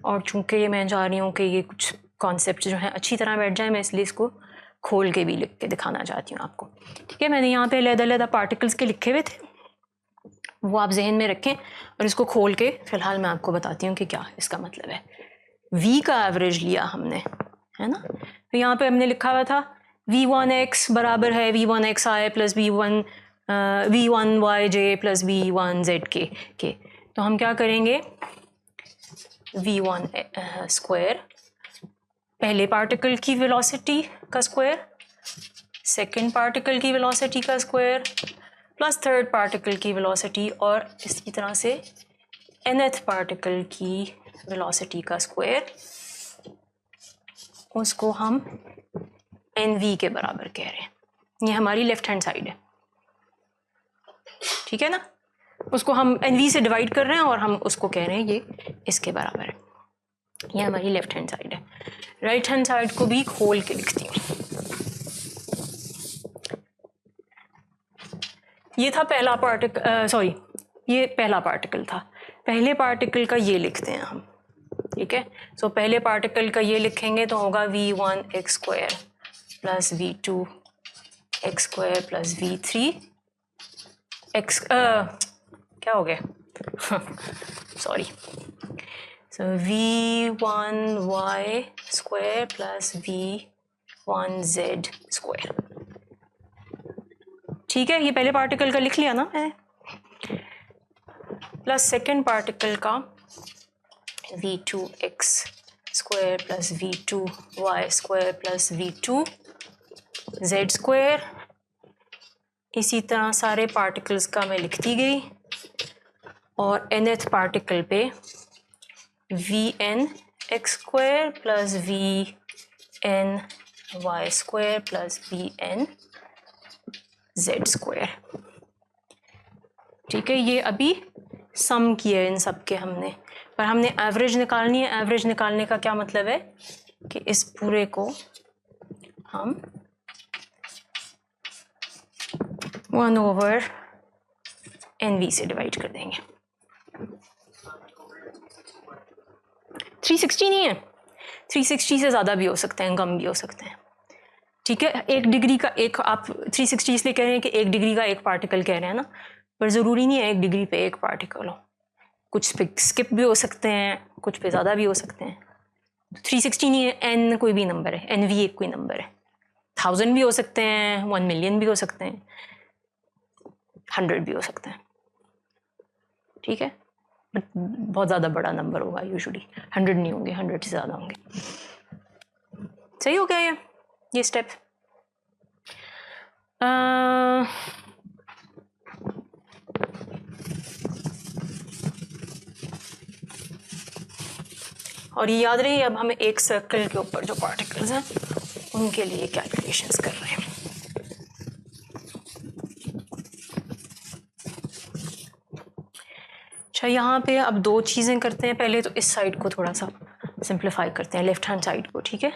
और चूँकि ये मैं चाह रही हूँ कि ये कुछ कॉन्सेप्ट जो हैं अच्छी तरह बैठ जाए, मैं इसलिए इसको खोल के भी लिख के दिखाना चाहती हूँ आपको। ठीक है, मैंने यहाँ पे अलग पार्टिकल्स के लिखे हुए थे, वो आप जहन में रखें, और इसको खोल के फ़िलहाल मैं आपको बताती हूँ कि क्या इसका मतलब है। v का एवरेज लिया हमने, है ना, तो यहाँ पे हमने लिखा हुआ था v1x बराबर है v1xi plus v1yj plus v1zk के। तो हम क्या करेंगे, v1 स्क्वायर, पहले पार्टिकल की वेलोसिटी का स्क्वायर, सेकंड पार्टिकल की वेलोसिटी का स्क्वायर प्लस थर्ड पार्टिकल की वेलोसिटी, और इसी तरह से nth पार्टिकल की वेलोसिटी का स्क्वायर, उसको हम nv के बराबर कह रहे हैं। ये हमारी लेफ्ट हैंड साइड है, ठीक है ना। उसको हम nv से डिवाइड कर रहे हैं और हम उसको कह रहे हैं ये इसके बराबर है। ये हमारी लेफ्ट हैंड साइड है। राइट हैंड साइड को भी खोल के लिखती हूँ। ये था पहला पार्टिकल, सॉरी ये पहला पार्टिकल था। पहले पार्टिकल का ये लिखते हैं हम, ठीक है। सो पहले पार्टिकल का ये लिखेंगे तो होगा v1 x square plus v2 x square plus v3 x, क्या हो गया सॉरी, सो v1 y square plus v1 z square, ठीक है। ये पहले पार्टिकल का लिख लिया ना मैंने, प्लस सेकेंड पार्टिकल का v2 x square plus v2 y square plus v2 z square. इसी तरह सारे पार्टिकल्स का मैं लिखती गई, और nth पार्टिकल पे vn x square plus vn y square plus vn z square, ठीक है। ये अभी सम किया है इन सब के हमने, पर हमने एवरेज निकालनी है। एवरेज निकालने का क्या मतलब है कि इस पूरे को हम 1/nv से डिवाइड कर देंगे। 360 नहीं है, 360 से ज़्यादा भी हो सकते हैं, कम भी हो सकते हैं, ठीक है। 1 डिग्री का एक, आप 360 इसलिए कह रहे हैं कि 1 डिग्री का एक पार्टिकल कह रहे हैं ना, पर ज़रूरी नहीं है 1 डिग्री पे एक पार्टिकल हो। कुछ पे स्किप भी हो सकते हैं, कुछ पे ज़्यादा भी हो सकते हैं। 360 नहीं है, n कोई भी नंबर है, nv एक कोई नंबर है। 1000 भी हो सकते हैं, 1 मिलियन भी हो सकते हैं, 100 भी हो सकते हैं, ठीक है। बट बहुत ज़्यादा बड़ा नंबर होगा यूजुअली, 100 नहीं होंगे, 100 से ज़्यादा होंगे। सही हो गया ये स्टेप। और ये याद रही, अब हमें एक सर्कल के ऊपर जो पार्टिकल्स हैं उनके लिए कैलकुलेशंस कर रहे हैं। अच्छा, यहाँ पे अब 2 चीज़ें करते हैं। पहले तो इस साइड को थोड़ा सा सिंप्लीफाई करते हैं, लेफ्ट हैंड साइड को, ठीक है।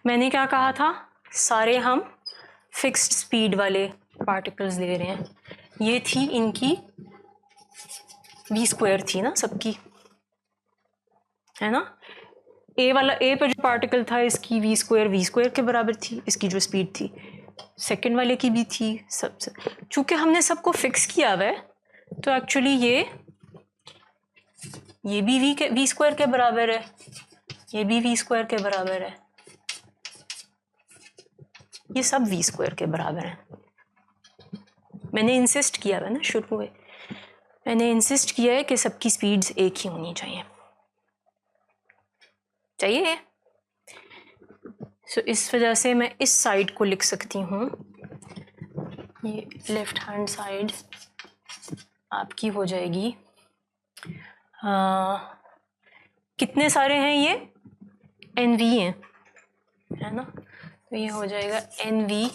मैंने क्या कहा था, सारे हम फिक्स्ड स्पीड वाले पार्टिकल्स ले रहे हैं। ये थी इनकी v स्क्वायर थी ना सबकी, है ना। ए वाला, ए पर जो पार्टिकल था इसकी v स्क्वायर के बराबर थी, इसकी जो स्पीड थी। सेकंड वाले की भी थी, सब। चूँकि हमने सबको फिक्स किया हुआ है तो एक्चुअली ये भी v स्क्वायर के बराबर है, ये भी v स्क्वायर के बराबर है, ये सब v स्क्वायर के बराबर है। मैंने इंसिस्ट किया है ना शुरू में, मैंने इंसिस्ट किया है कि सबकी स्पीड्स एक ही होनी चाहिए। सो इस वजह से मैं इस साइड को लिख सकती हूँ, ये लेफ्ट हैंड साइड आपकी हो जाएगी, कितने सारे हैं ये, nv हैं, है ना। तो ये हो जाएगा nv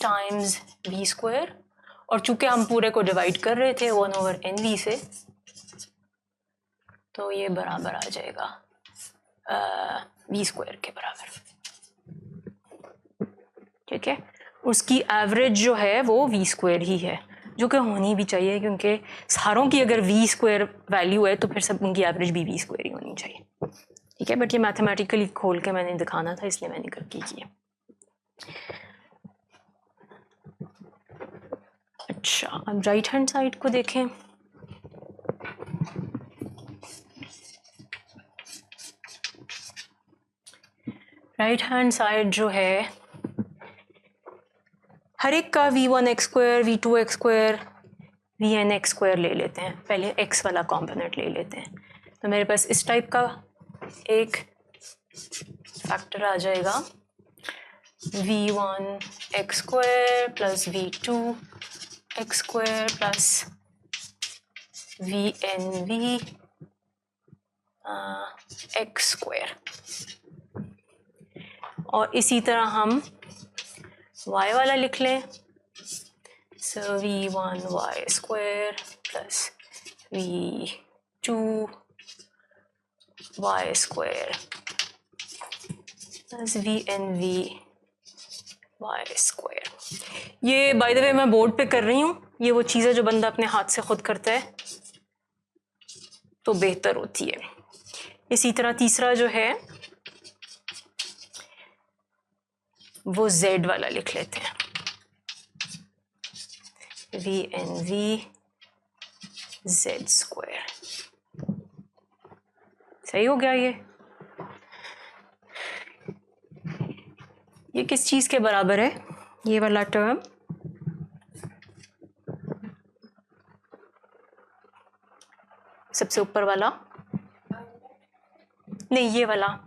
टाइम्स v स्क्वायर, और चूंकि हम पूरे को डिवाइड कर रहे थे 1/nv से, तो ये बराबर आ जाएगा v स्क्वायर के बराबर, ठीक है। उसकी एवरेज जो है वो v स्क्वायर ही है, जो कि होनी भी चाहिए, क्योंकि सारों की अगर v स्क्वायर वैल्यू है तो फिर सब उनकी एवरेज भी v स्क्वायर ही होनी चाहिए, ठीक है। बट ये मैथमेटिकली खोल के मैंने दिखाना था, इसलिए मैंने करके किया। अच्छा, अब राइट हैंड साइड को देखें। राइट हैंड साइड जो है, हर एक का v1 x square, v2 x square, vn x square ले लेते हैं। पहले x वाला कॉम्पोनेंट ले लेते हैं। तो मेरे पास इस टाइप का एक फैक्टर आ जाएगा v1 x square plus v2 x square plus vnv x square. और इसी तरह हम y वाला लिख लें, so v1 y square plus v2 y square plus vnv y square. ये बाय द वे मैं बोर्ड पे कर रही हूँ, ये वो चीज़ है जो बंदा अपने हाथ से खुद करता है तो बेहतर होती है। इसी तरह तीसरा जो है वो z वाला लिख लेते हैं, vnv z स्क्वायर। सही हो गया। ये किस चीज़ के बराबर है, ये वाला टर्म सबसे ऊपर वाला, नहीं ये वाला,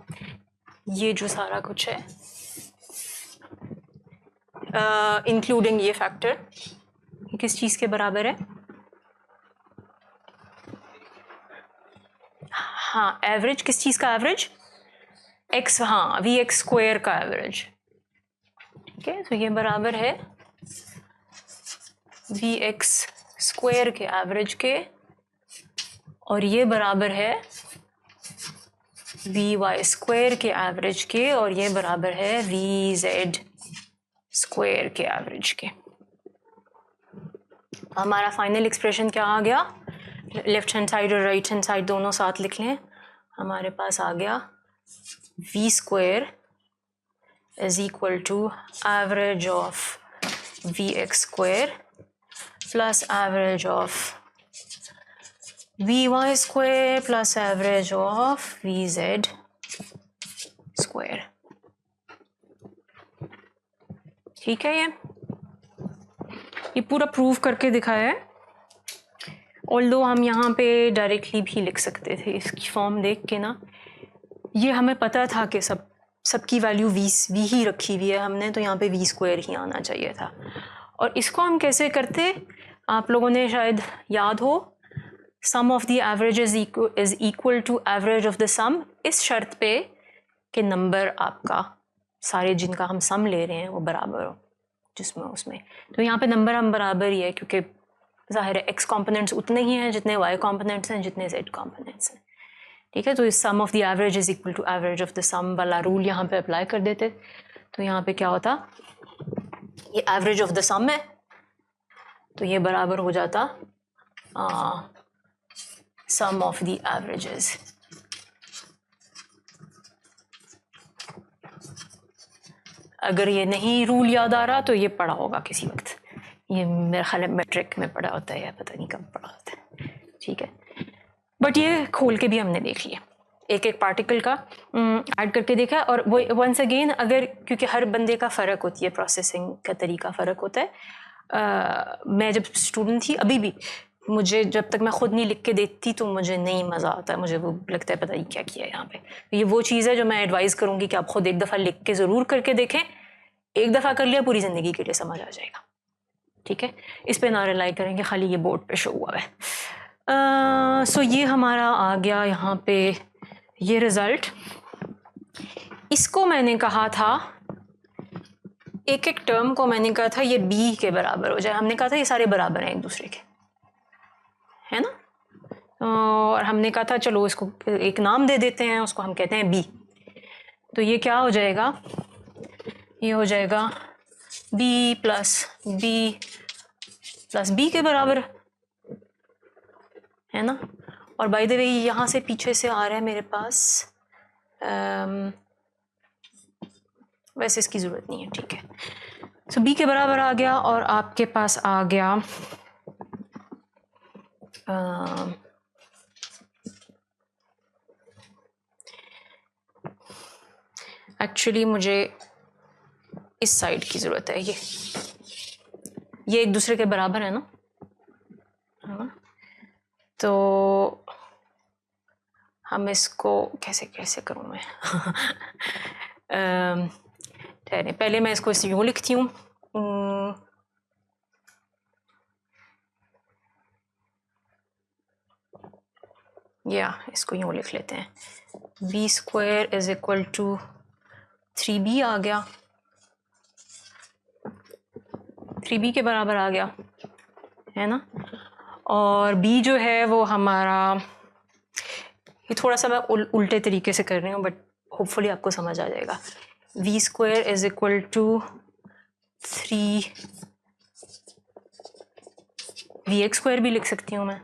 ये जो सारा कुछ है इंक्लूडिंग ये फैक्टर, ये किस चीज़ के बराबर है? हाँ, एवरेज किस चीज़ का एवरेज? x, हाँ वी एक्स स्क्वायर का एवरेज। ठीक है, तो ये बराबर है वी एक्स स्क्वायर के एवरेज के, और ये बराबर है वी वाई स्क्वायर के एवरेज के, और ये बराबर है वी जेड स्क्वायर के एवरेज के। हमारा फाइनल एक्सप्रेशन क्या आ गया? लेफ्ट हैंड साइड और राइट हैंड साइड दोनों साथ लिख लें। हमारे पास आ गया v square is equal to average of we x square plus average of v y square plus average of v z square. ठीक है, ये पूरा प्रूव करके दिखाया है। ऑल्दो हम यहाँ पे डायरेक्टली भी लिख सकते थे, इसकी फॉर्म देख के ना, ये हमें पता था कि सबकी वैल्यू वी ही रखी हुई है हमने, तो यहाँ पे वी स्क्वायर ही आना चाहिए था। और इसको हम कैसे करते, आप लोगों ने शायद याद हो, sum of the average is equal to average of the sum, इस शर्त पे कि नंबर आपका सारे जिनका हम सम ले रहे हैं वो बराबर हो जिसमें उसमें। तो यहाँ पे नंबर हम बराबर ही है, क्योंकि ज़ाहिर है एक्स कॉम्पोनेंट्स उतने ही हैं जितने वाई कॉम्पोनेंट्स हैं, जितने जेड कॉम्पोनेंट्स हैं। ठीक है, तो इस sum of the average is equal to average of the sum वाला रूल यहाँ पे अप्लाई कर देते, तो यहाँ पे क्या होता, ये एवरेज ऑफ द सम है तो ये बराबर हो जाता सम ऑफ द एवरेजेस। अगर ये नहीं रूल याद आ रहा तो ये पढ़ा होगा किसी वक्त, ये मेरे ख्याल में मैट्रिक में पढ़ा होता है या पता नहीं कब पढ़ा होता है। ठीक है, बट ये खोल के भी हमने देख लिया, एक एक पार्टिकल का ऐड करके देखा। और वो वंस अगेन, अगर क्योंकि हर बंदे का फ़र्क होती है, प्रोसेसिंग का तरीका फ़र्क होता है। मैं जब स्टूडेंट थी, अभी भी मुझे जब तक मैं ख़ुद नहीं लिख के देखती तो मुझे नहीं मज़ा आता, मुझे वो लगता है पता नहीं क्या किया यहाँ पे। ये वो चीज़ है जो मैं एडवाइज़ करूँगी कि आप ख़ुद एक दफ़ा लिख के ज़रूर करके देखें। एक दफ़ा कर लिया पूरी ज़िंदगी के लिए समझ आ जाएगा। ठीक है, इस पे ना रिलाई करेंगे, खाली ये बोर्ड पे शो हुआ है। सो ये हमारा आ गया यहाँ पे ये रिज़ल्ट। इसको मैंने कहा था, एक एक टर्म को मैंने कहा था ये बी के बराबर हो जाए। हमने कहा था ये सारे बराबर हैं एक दूसरे के, है ना। और हमने कहा था चलो इसको एक नाम दे देते हैं, उसको हम कहते हैं बी। तो ये क्या हो जाएगा, ये हो जाएगा बी प्लस बी के बराबर, है ना। और बाय द वे यहाँ से पीछे से आ रहा है मेरे पास, वैसे इसकी ज़रूरत नहीं है। ठीक है, सो बी के बराबर आ गया, और आपके पास आ गया एक्चुअली मुझे इस साइड की ज़रूरत है, ये एक दूसरे के बराबर है ना। तो हम इसको कैसे कैसे करूँ मैं ठहरे, पहले मैं इसको यूँ लिखती हूँ। या इसको यूँ लिख लेते हैं, b square is equal to 3b आ गया, 3b के बराबर आ गया है ना। और b जो है वो हमारा, ये थोड़ा सा मैं उल्टे तरीके से कर रही हूँ बट होपफुली आपको समझ आ जाएगा। v square is equal to 3 vx square भी लिख सकती हूँ मैं,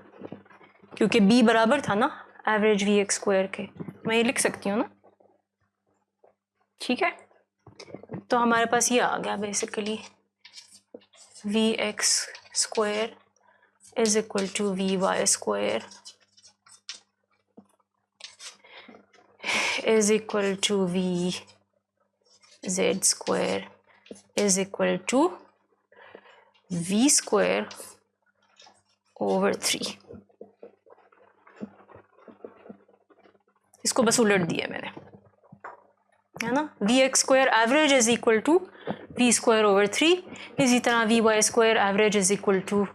क्योंकि b बराबर था ना एवरेज vx स्क्वायर के, मैं ये लिख सकती हूँ ना, ठीक है। तो हमारे पास ये आ गया basically, vx square is equal to vy square is equal to vz square is equal to v square over 3। इसको बस उलट दिया मैंने, है ना। vx square average is equal to v square over 3, इसी तरह vy square average is equal to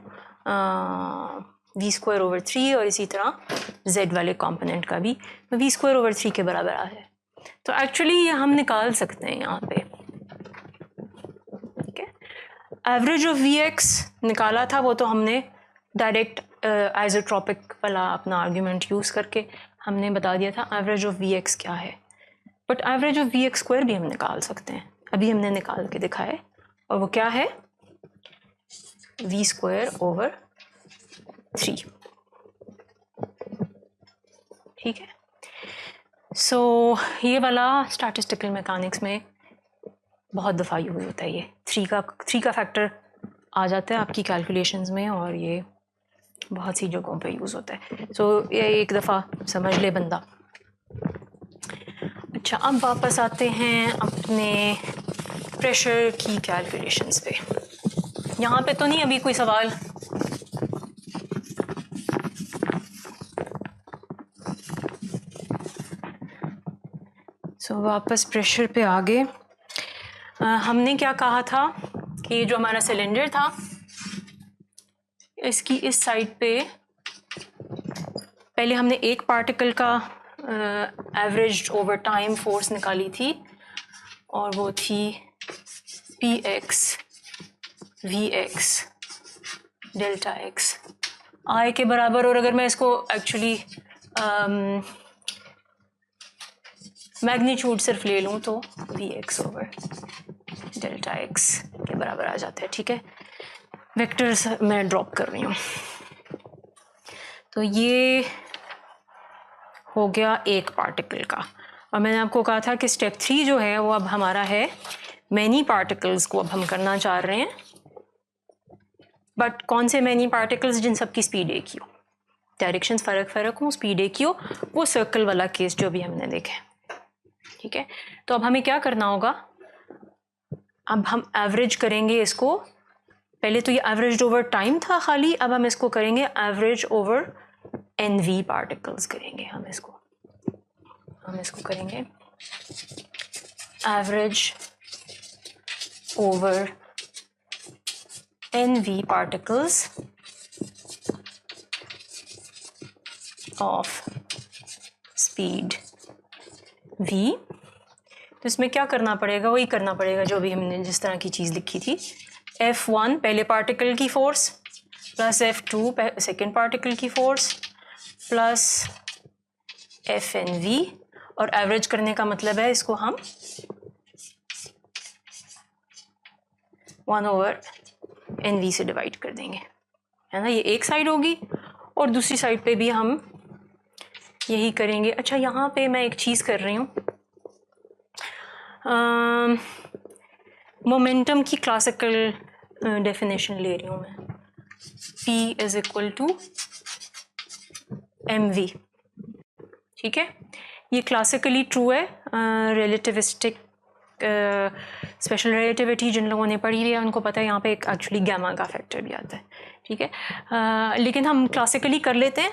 v square over 3, और इसी तरह z वाले कंपोनेंट का भी v स्क्वायर ओवर 3 के बराबर आ है। तो एक्चुअली ये हम निकाल सकते हैं यहाँ पे, ठीक है। एवरेज ऑफ vx निकाला था, वो तो हमने डायरेक्ट आइसोट्रॉपिक वाला अपना आर्ग्यूमेंट यूज़ करके हमने बता दिया था एवरेज ऑफ vx क्या है। But average of vx square भी हम निकाल सकते हैं, अभी हमने निकाल के दिखाया है, और वो क्या है, v स्क्वायर ओवर 3, ठीक है। सो ये वाला स्टैटिस्टिकल मैकेनिक्स में बहुत दफ़ा यूज़ होता है, ये 3 का फैक्टर आ जाता है आपकी कैलकुलेशंस में, और ये बहुत सी जगहों पे यूज़ होता है। सो ये एक दफ़ा समझ ले बंदा। अच्छा, अब वापस आते हैं अपने प्रेशर की कैलकुलेशंस पे। यहाँ पे तो नहीं अभी कोई सवाल? सो वापस प्रेशर पे आ गए। हमने क्या कहा था कि जो हमारा सिलेंडर था, इसकी इस साइड पे पहले हमने एक पार्टिकल का एवरेज ओवर टाइम फोर्स निकाली थी, और वो थी px vx delta x i के बराबर। और अगर मैं इसको एक्चुअली मैग्नीट्यूड सिर्फ ले लूँ तो vx ओवर डेल्टा x के बराबर आ जाता है, ठीक है। वेक्टर्स मैं ड्रॉप कर रही हूँ। तो ये हो गया एक पार्टिकल का, और मैंने आपको कहा था कि स्टेप 3 जो है वो अब हमारा है मैनी पार्टिकल्स को अब हम करना चाह रहे हैं। बट कौन से मैनी पार्टिकल्स? जिन सब की स्पीड एक ही हो, डायरेक्शंस फ़र्क हो, स्पीड एक ही हो, वो सर्कल वाला केस जो भी हमने देखा है, ठीक है। तो अब हमें क्या करना होगा, अब हम एवरेज करेंगे इसको। पहले तो ये एवरेज ओवर टाइम था खाली, अब हम इसको करेंगे एवरेज ओवर NV पार्टिकल्स करेंगे। हम इसको करेंगे average over NV particles of speed v। तो इसमें क्या करना पड़ेगा, वही करना पड़ेगा जो भी हमने जिस तरह की चीज़ लिखी थी। F1 पहले पार्टिकल की force plus F2 second particle की फोर्स प्लस FNV, और एवरेज करने का मतलब है इसको हम 1/NV से डिवाइड कर देंगे, है ना। ये एक साइड होगी, और दूसरी साइड पे भी हम यही करेंगे। अच्छा, यहाँ पे मैं एक चीज़ कर रही हूँ, मोमेंटम की क्लासिकल डेफिनेशन ले रही हूँ मैं। P is equal to mv, ठीक है। ये क्लासिकली ट्रू है। रिलेटिविस्टिक स्पेशल रिलेटिविटी जिन लोगों ने पढ़ी हुई है उनको पता है, यहाँ पे एक एक्चुअली गैमा का फैक्टर भी आता है, ठीक है। लेकिन हम क्लासिकली कर लेते हैं,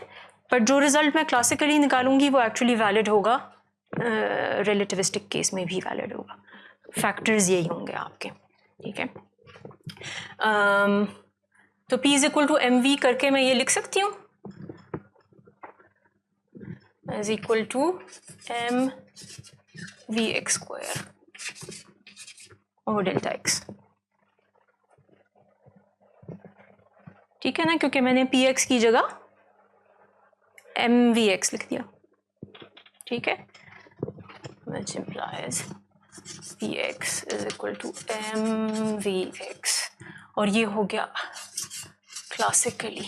बट जो रिज़ल्ट मैं क्लासिकली निकालूंगी वो एक्चुअली वैलिड होगा, रिलेटिविस्टिक केस में भी वैलिड होगा। फैक्टर्स यही होंगे आपके, ठीक है। तो P is equal to m v करके मैं ये लिख सकती हूँ, is equal to m v x square over delta x, ठीक है ना, क्योंकि मैंने पी एक्स की जगह एम वी एक्स लिख दिया, ठीक है, which implies px is equal to mvx, और ये हो गया क्लासिकली।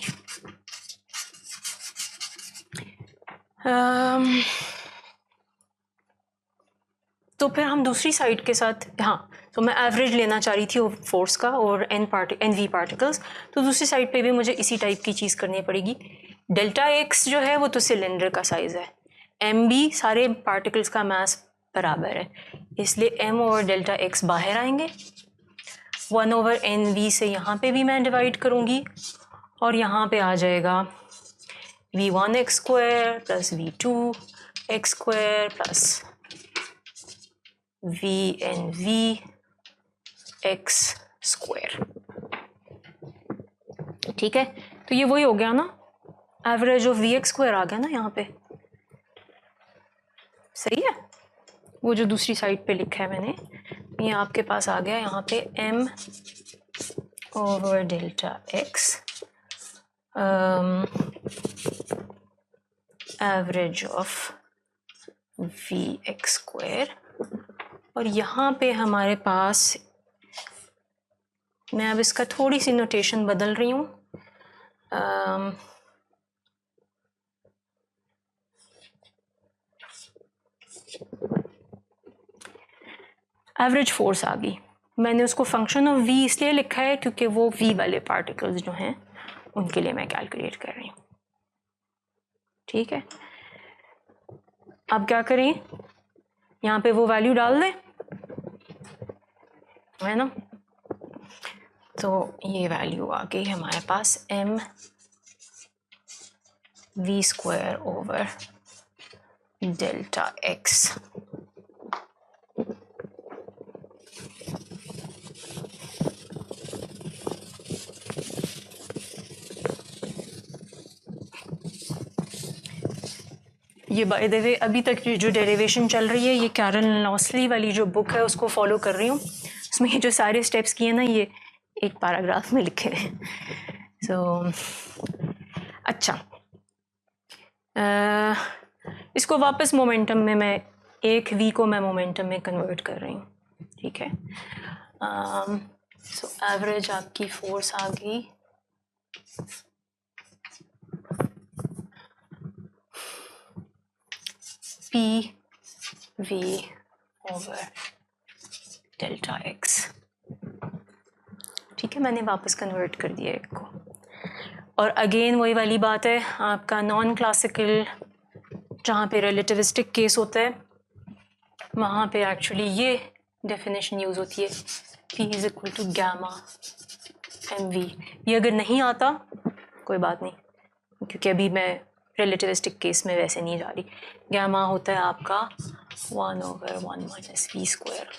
तो फिर हम दूसरी साइड के साथ, हाँ, तो मैं एवरेज लेना चाह रही थी फोर्स का और एन वी पार्टिकल्स, तो दूसरी साइड पे भी मुझे इसी टाइप की चीज़ करनी पड़ेगी। डेल्टा एक्स जो है वो तो सिलेंडर का साइज़ है, एम बी सारे पार्टिकल्स का मास बराबर है, इसलिए एम ओवर डेल्टा एक्स बाहर आएंगे, 1 ओवर एन वी से यहाँ पे भी मैं डिवाइड करूँगी, और यहाँ पे आ जाएगा v1 X square plus v2 X square plus V N V x square, ठीक है। तो ये वही हो गया ना, average of we x square आ गया ना यहाँ पे, सही है। वो जो दूसरी साइड पे लिखा है मैंने, ये आपके पास आ गया यहाँ पे m over delta x average of we x square, और यहाँ पे हमारे पास, मैं अब इसका थोड़ी सी नोटेशन बदल रही हूँ, एवरेज फोर्स आ गई, मैंने उसको फंक्शन ऑफ v इसलिए लिखा है क्योंकि वो v वाले पार्टिकल्स जो हैं उनके लिए मैं कैलकुलेट कर रही हूँ, ठीक है। अब क्या करें, यहाँ पे वो वैल्यू डाल दें, है ना, तो ये वैल्यू आ गई हमारे पास m v square over delta x, ये बाय द वे अभी तक जो डेरिवेशन चल रही है ये कैरन लॉसली वाली जो बुक है उसको फॉलो कर रही हूँ, उसमें ये जो सारे स्टेप्स किए ना ये एक पैराग्राफ में लिखे हैं। सो अच्छा, इसको वापस मोमेंटम में, मैं एक वी को मैं मोमेंटम में कन्वर्ट कर रही हूँ, ठीक है। सो एवरेज आपकी फोर्स आ गई P V over delta x, ठीक है, मैंने वापस कन्वर्ट कर दिया एक को। और अगेन वही वाली बात है, आपका नॉन क्लासिकल जहाँ पे रिलेटिविस्टिक केस होता है वहाँ पे एक्चुअली ये डेफिनेशन यूज़ होती है, P is equal to gamma m v. ये अगर नहीं आता कोई बात नहीं, क्योंकि अभी मैं रिलेटिविस्टिक केस में वैसे नहीं जा रही। गैमा होता है आपका 1 over 1 minus V square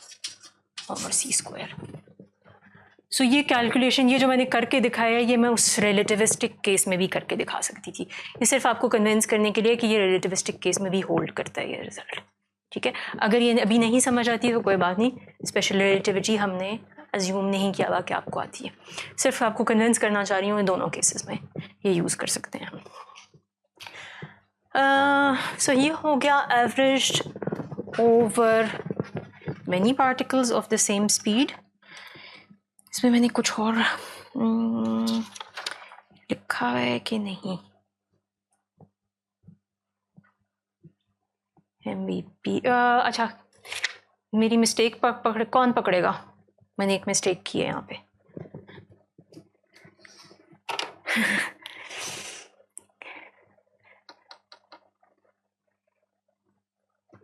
over C square. So ये कैलकुलेशन, ये जो मैंने करके दिखाया है, ये मैं उस रिलेटिविस्टिक केस में भी करके दिखा सकती थी। ये सिर्फ आपको कन्विंस करने के लिए कि ये रिलेटिविस्टिक केस में भी होल्ड करता है ये रिजल्ट, ठीक है। अगर ये अभी नहीं समझ आती तो कोई बात नहीं, स्पेशल रिलेटिविटी हमने अज्यूम नहीं किया हुआ कि आपको आती है, सिर्फ आपको कन्विंस करना चाह रही हूँ, इन दोनों केसेस में ये यूज़ कर सकते हैं हम। सो ये हो गया average over many particles of the same speed. इसमें मैंने कुछ और लिखा है कि नहीं, MVP, अच्छा मेरी मिस्टेक कौन पकड़ेगा, मैंने एक मिस्टेक की है यहाँ पे।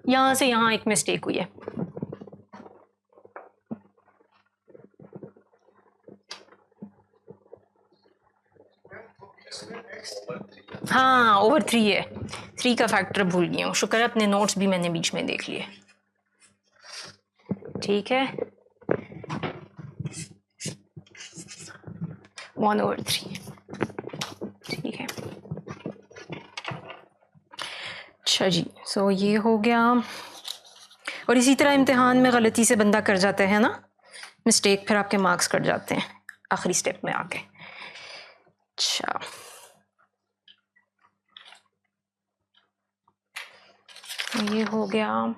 यहाँ से यहाँ एक मिस्टेक हुई है, हाँ ओवर 3 है, 3 का फैक्टर भूल गई हूँ, शुक्र है अपने नोट्स भी मैंने बीच में देख लिए। ठीक है 1/3, ठीक है। अच्छा जी, सो ये हो गया। और इसी तरह इम्तिहान में गलती से बंदा कर जाता है ना मिस्टेक, फिर आपके मार्क्स कट जाते हैं आखिरी स्टेप में आके। अच्छा ये हो गया,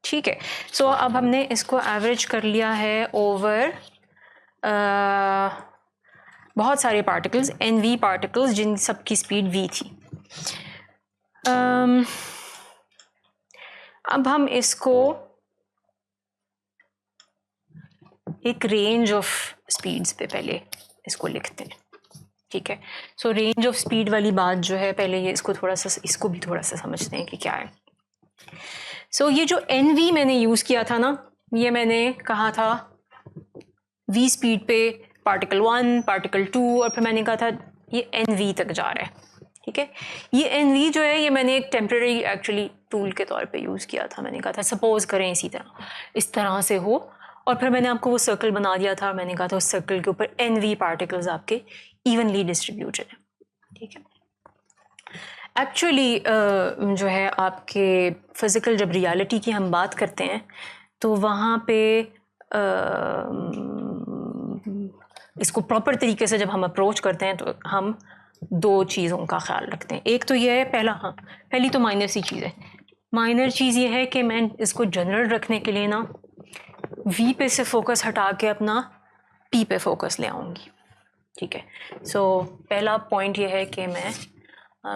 ठीक है। सो अब हमने इसको एवरेज कर लिया है ओवर बहुत सारे पार्टिकल्स, NV पार्टिकल्स, जिन सब की स्पीड v थी। अब हम इसको एक रेंज ऑफ स्पीड्स पे पहले इसको लिखते हैं, ठीक है। सो रेंज ऑफ स्पीड वाली बात जो है, पहले ये इसको भी थोड़ा सा समझते हैं कि क्या है। सो ये जो NV मैंने यूज़ किया था ना, ये मैंने कहा था v स्पीड पे पार्टिकल 1, पार्टिकल 2, और फिर मैंने कहा था ये NV तक जा रहा है, ठीक है। ये NV जो है ये मैंने एक टेम्परेरी एक्चुअली टूल के तौर पे यूज़ किया था। मैंने कहा था सपोज करें इस तरह से हो, और फिर मैंने आपको वो सर्कल बना दिया था और मैंने कहा था उस सर्कल के ऊपर NV पार्टिकल्स आपके इवनली डिस्ट्रीब्यूटेड हैं, ठीक है। एक्चुअली जो है आपके फिज़िकल जब रियलिटी की हम बात करते हैं तो वहाँ पे इसको प्रॉपर तरीके से जब हम अप्रोच करते हैं तो हम 2 चीज़ों का ख्याल रखते हैं। एक तो ये है पहली तो माइनर सी चीज़ है। माइनर चीज़ ये है कि मैं इसको जनरल रखने के लिए ना V पे से फोकस हटा के अपना P पे फोकस ले आऊँगी, ठीक है। सो पहला पॉइंट ये है कि मैं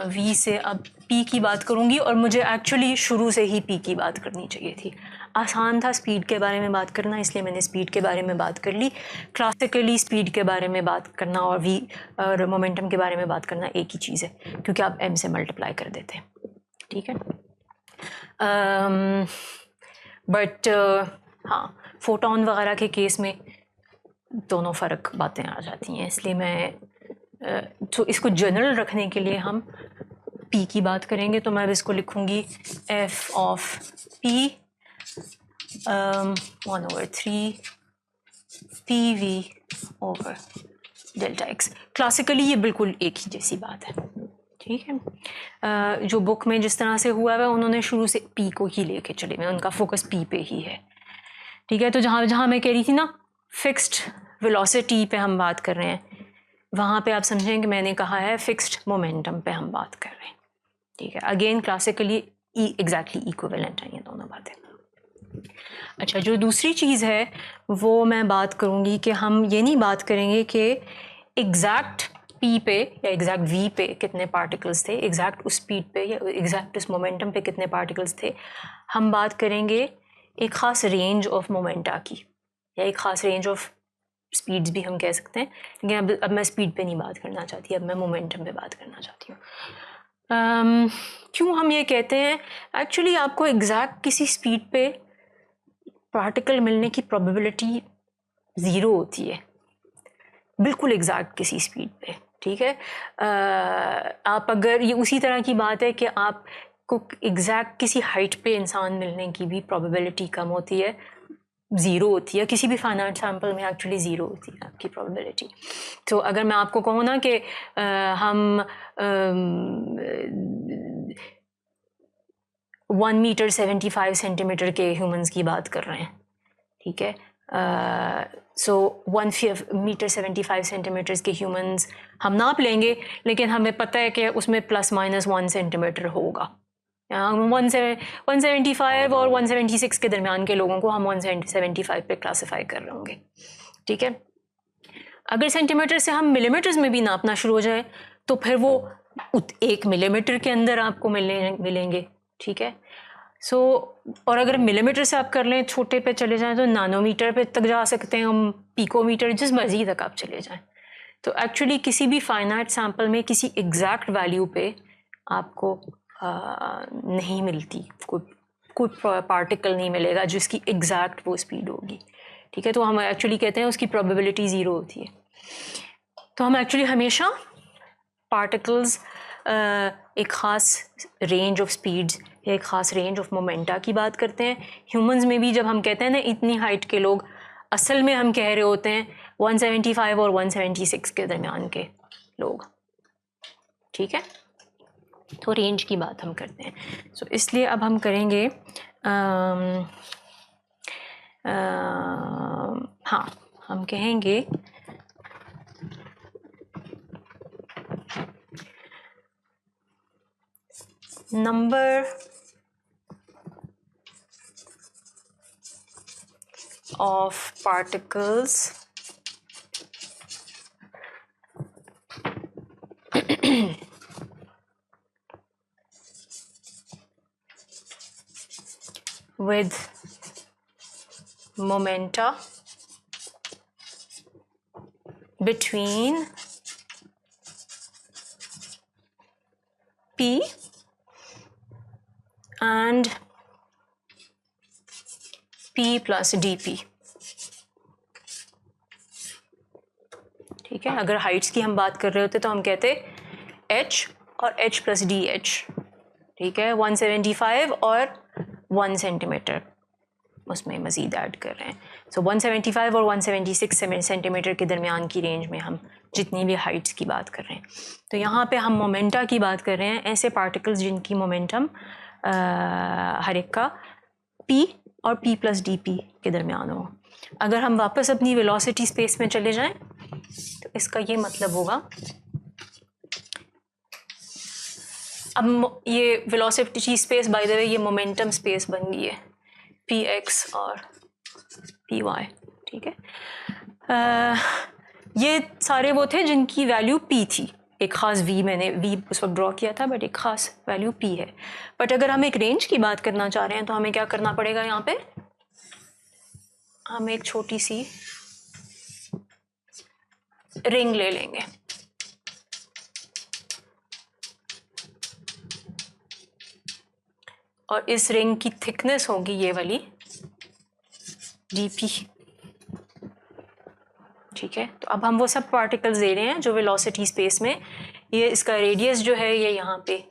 V से अब P की बात करूँगी, और मुझे एक्चुअली शुरू से ही P की बात करनी चाहिए थी। आसान था स्पीड के बारे में बात करना, इसलिए मैंने स्पीड के बारे में बात कर ली। क्लासिकली स्पीड के बारे में बात करना और V और मोमेंटम के बारे में बात करना एक ही चीज़ है, क्योंकि आप M से मल्टीप्लाई कर देते हैं, ठीक है। बट हाँ, फोटोन वगैरह के केस में दोनों फ़र्क बातें आ जाती हैं, इसलिए मैं तो इसको जनरल रखने के लिए हम P की बात करेंगे। तो मैं अब इसको लिखूँगी F of P 1/3 PV over delta x। Classically ये बिल्कुल एक ही जैसी बात है, ठीक है। जो बुक में जिस तरह से हुआ है उन्होंने शुरू से P को ही लेके चले हुए, उनका फोकस P पे ही है, ठीक है। तो जहाँ मैं कह रही थी ना फिक्स्ड वेलोसिटी पे हम बात कर रहे हैं, वहाँ पे आप समझें कि मैंने कहा है फिक्स्ड मोमेंटम पे हम बात कर रहे हैं, ठीक है। अगेन क्लासिकली एग्जैक्टली इक्विवेलेंट हैं ये दोनों बातें। अच्छा, जो दूसरी चीज़ है वो मैं बात करूँगी कि हम ये नहीं बात करेंगे कि एग्जैक्ट P पे या एग्जैक्ट V पे कितने पार्टिकल्स थे, एग्जैक्ट उस स्पीड पे या एग्जैक्ट उस मोमेंटम पे कितने पार्टिकल्स थे। हम बात करेंगे एक ख़ास रेंज ऑफ मोमेंटा की, या एक ख़ास रेंज ऑफ स्पीड्स भी हम कह सकते हैं, लेकिन अब मैं स्पीड पे नहीं बात करना चाहती, अब मैं मोमेंटम पे बात करना चाहती हूँ। क्यों हम ये कहते हैं, एक्चुअली आपको एग्जैक्ट किसी स्पीड पे पार्टिकल मिलने की प्रोबेबिलिटी 0 होती है, बिल्कुल एग्जैक्ट किसी स्पीड पे, ठीक है। आप अगर ये उसी तरह की बात है कि आपको एग्जैक्ट किसी हाइट पे इंसान मिलने की भी प्रोबेबिलिटी कम होती है, 0 होती है। किसी भी फाइनाइट सैंपल में एक्चुअली 0 होती है आपकी प्रोबेबिलिटी। तो अगर मैं आपको कहूँ ना कि हम 1 मीटर 75 सेंटीमीटर के ह्यूमंस की बात कर रहे हैं, ठीक है। सो 1 मीटर 75 सेंटीमीटर्स के ह्यूमंस हम नाप लेंगे, लेकिन हमें पता है कि उसमें ±1 सेंटीमीटर होगा। 175 और 176 के दरमियान के लोगों को हम 175 पे क्लासिफाई कर रहे होंगे, ठीक है। अगर सेंटीमीटर से हम मिलीमीटर्स में भी नापना शुरू हो जाए तो फिर वो 1 मिलीमीटर के अंदर आपको मिलेंगे, ठीक है। सो और अगर मिलीमीटर से आप कर लें, छोटे पे चले जाएं तो नैनोमीटर पे तक जा सकते हैं हम, पिकोमीटर, जिस मर्जी तक आप चले जाएं। तो एक्चुअली किसी भी फाइनाइट सैंपल में किसी एग्जैक्ट वैल्यू पे आपको नहीं मिलती, कोई पार्टिकल नहीं मिलेगा जिसकी एग्जैक्ट वो स्पीड होगी, ठीक है। तो हम एक्चुअली कहते हैं उसकी प्रोबेबिलिटी 0 होती है। तो हम एक्चुअली हमेशा पार्टिकल्स एक ख़ास रेंज ऑफ स्पीड्स या एक ख़ास रेंज ऑफ मोमेंटा की बात करते हैं। ह्यूमंस में भी जब हम कहते हैं ना इतनी हाइट के लोग, असल में हम कह रहे होते हैं 175 और 176 के दरमियान के लोग, ठीक है। तो रेंज की बात हम करते हैं। सो इसलिए अब हम करेंगे हाँ, हम कहेंगे number of particles with momenta between P and P plus dP, ठीक है। अगर हाइट्स की हम बात कर रहे होते तो हम कहते H और H plus DH, ठीक है। 175 और 1 सेंटीमीटर उसमें मज़ीद ऐड कर रहे हैं। सो 175 और 176 सेंटीमीटर के दरमियान की रेंज में हम जितनी भी हाइट्स की बात कर रहे हैं। तो यहाँ पे हम मोमेंटा की बात कर रहे हैं, ऐसे पार्टिकल्स जिनकी मोमेंटम हर एक का P और P plus dP के दरमियान हो। अगर हम वापस अपनी वेलोसिटी स्पेस में चले जाएं तो इसका ये मतलब होगा, अब ये velocity space by the way ये मोमेंटम स्पेस बन गई है, px और py, ठीक है। ये सारे वो थे जिनकी वैल्यू p थी, एक ख़ास v मैंने v उस वक्त ड्रॉ किया था, बट एक ख़ास वैल्यू p है। बट अगर हम एक रेंज की बात करना चाह रहे हैं तो हमें क्या करना पड़ेगा, यहाँ पे हम एक छोटी सी रिंग ले लेंगे, और इस रिंग की थिकनेस होगी ये वाली dp, ठीक है। तो अब हम वो सब पार्टिकल्स दे रहे हैं जो वेलोसिटी स्पेस में, ये इसका रेडियस जो है ये यहाँ पे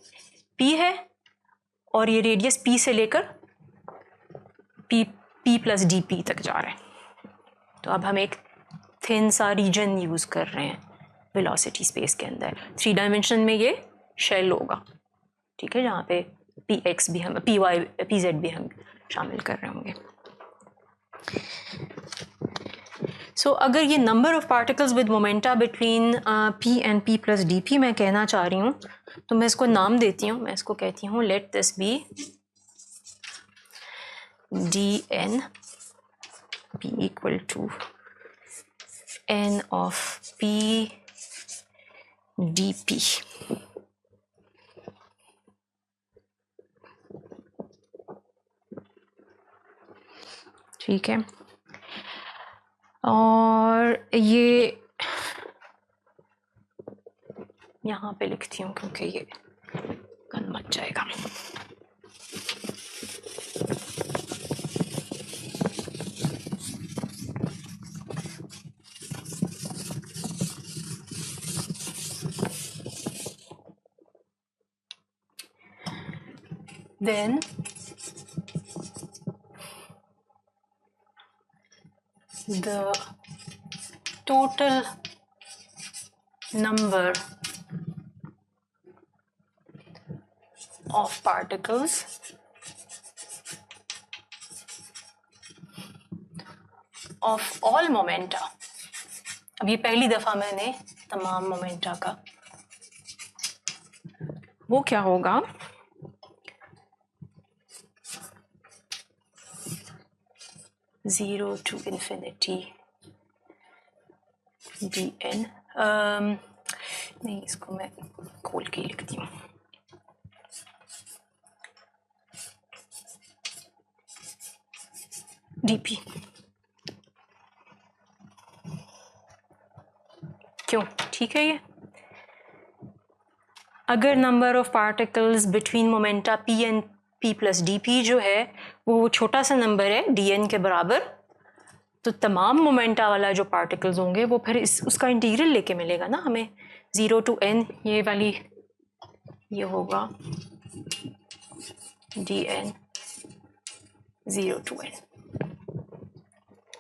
p है, और ये रेडियस p से लेकर p plus dp तक जा रहा है। तो अब हम एक थिन सा रीजन यूज़ कर रहे हैं वेलोसिटी स्पेस के अंदर। 3 डायमेंशन में ये शेल होगा, ठीक है, जहाँ पे px भी हम py pz भी हम शामिल कर रहे होंगे। सो अगर ये number of particles with momenta between p and p plus dp मैं कहना चाह रही हूँ, तो मैं इसको नाम देती हूँ, मैं इसको कहती हूँ let this be dn p equal to n of p dp, ठीक है। और ये यहाँ पे लिखती हूँ क्योंकि ये गंद मच जाएगा। Then the total number of particles of all momenta, अब ये पहली दफा मैंने तमाम मोमेंटा का, वो क्या होगा, ज़ीरो टू इन्फिनिटी dn, नहीं इसको मैं खोल के लिखती हूँ, dp। क्यों, ठीक है। ये अगर number of particles between momenta p and p plus dp जो है वो छोटा सा नंबर है dn के बराबर, तो तमाम मोमेंटा वाला जो पार्टिकल्स होंगे वो फिर उसका इंटीग्रल लेके मिलेगा ना हमें, 0 to n, ये वाली ये होगा dn 0 to n,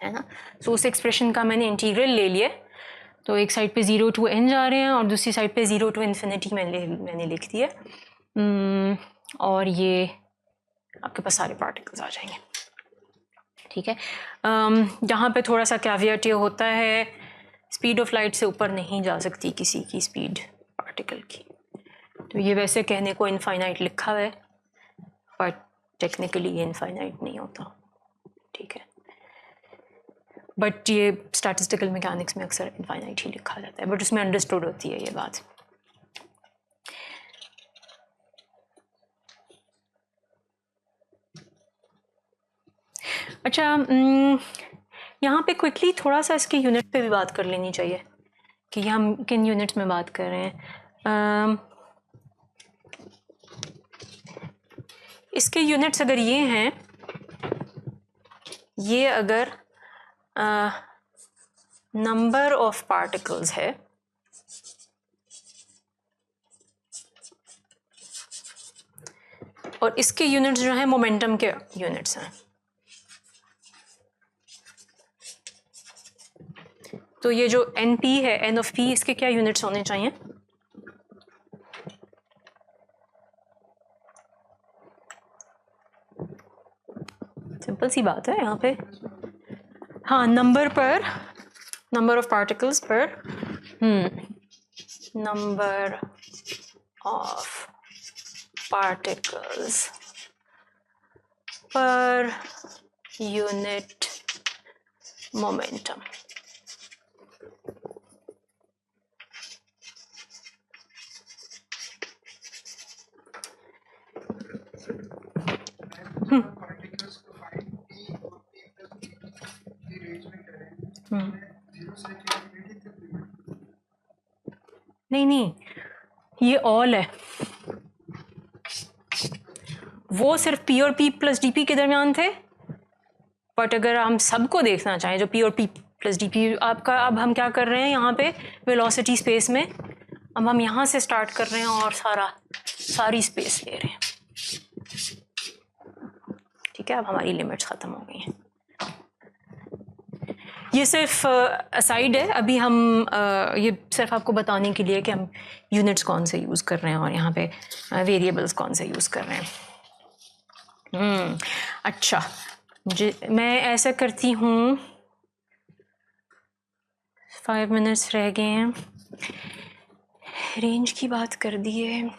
है ना। सो उस एक्सप्रेशन का मैंने इंटीग्रल ले लिया, तो एक साइड पे 0 to n जा रहे हैं और दूसरी साइड पे 0 to इन्फिनिटी मैंने लिख दिया। और ये आपके पास सारे पार्टिकल्स आ जाएंगे, ठीक है। जहाँ पे थोड़ा सा कैवियट ये होता है, स्पीड ऑफ लाइट से ऊपर नहीं जा सकती किसी की स्पीड पार्टिकल की। तो ये वैसे कहने को इनफाइनाइट लिखा हुआ है, बट टेक्निकली ये इनफाइनाइट नहीं होता, ठीक है। बट ये स्टैटिस्टिकल मैकेनिक्स में अक्सर इनफाइनाइट ही लिखा जाता है, बट उसमें अंडरस्टूड होती है ये बात। अच्छा, यहाँ पे क्विकली थोड़ा सा इसके यूनिट पे भी बात कर लेनी चाहिए कि हम किन यूनिट्स में बात कर रहे हैं। इसके यूनिट्स अगर ये हैं, ये अगर नंबर ऑफ पार्टिकल्स है, और इसके यूनिट्स जो हैं मोमेंटम के यूनिट्स हैं, तो ये जो एन पी है, एन ऑफ पी, इसके क्या यूनिट्स होने चाहिए? सिंपल सी बात है यहाँ पे, हाँ, नंबर ऑफ पार्टिकल्स पर number of particles per unit momentum. नहीं, ये ऑल है, वो सिर्फ पी और पी प्लस डी पी के दरमियान थे। बट अगर हम सबको देखना चाहें, जो पी और पी प्लस डी पी आपका, अब हम क्या कर रहे हैं यहाँ पे वेलोसिटी स्पेस में, अब हम यहाँ से स्टार्ट कर रहे हैं और सारी स्पेस ले रहे हैं, ठीक है। अब हमारी लिमिट्स ख़त्म हो गई हैं। ये सिर्फ असाइड है, अभी हम ये सिर्फ आपको बताने के लिए कि हम यूनिट्स कौन से यूज़ कर रहे हैं और यहाँ पे वेरिएबल्स कौन से यूज़ कर रहे हैं। अच्छा, मैं ऐसा करती हूँ, 5 मिनट्स रह गए हैं, रेंज की बात कर दी है।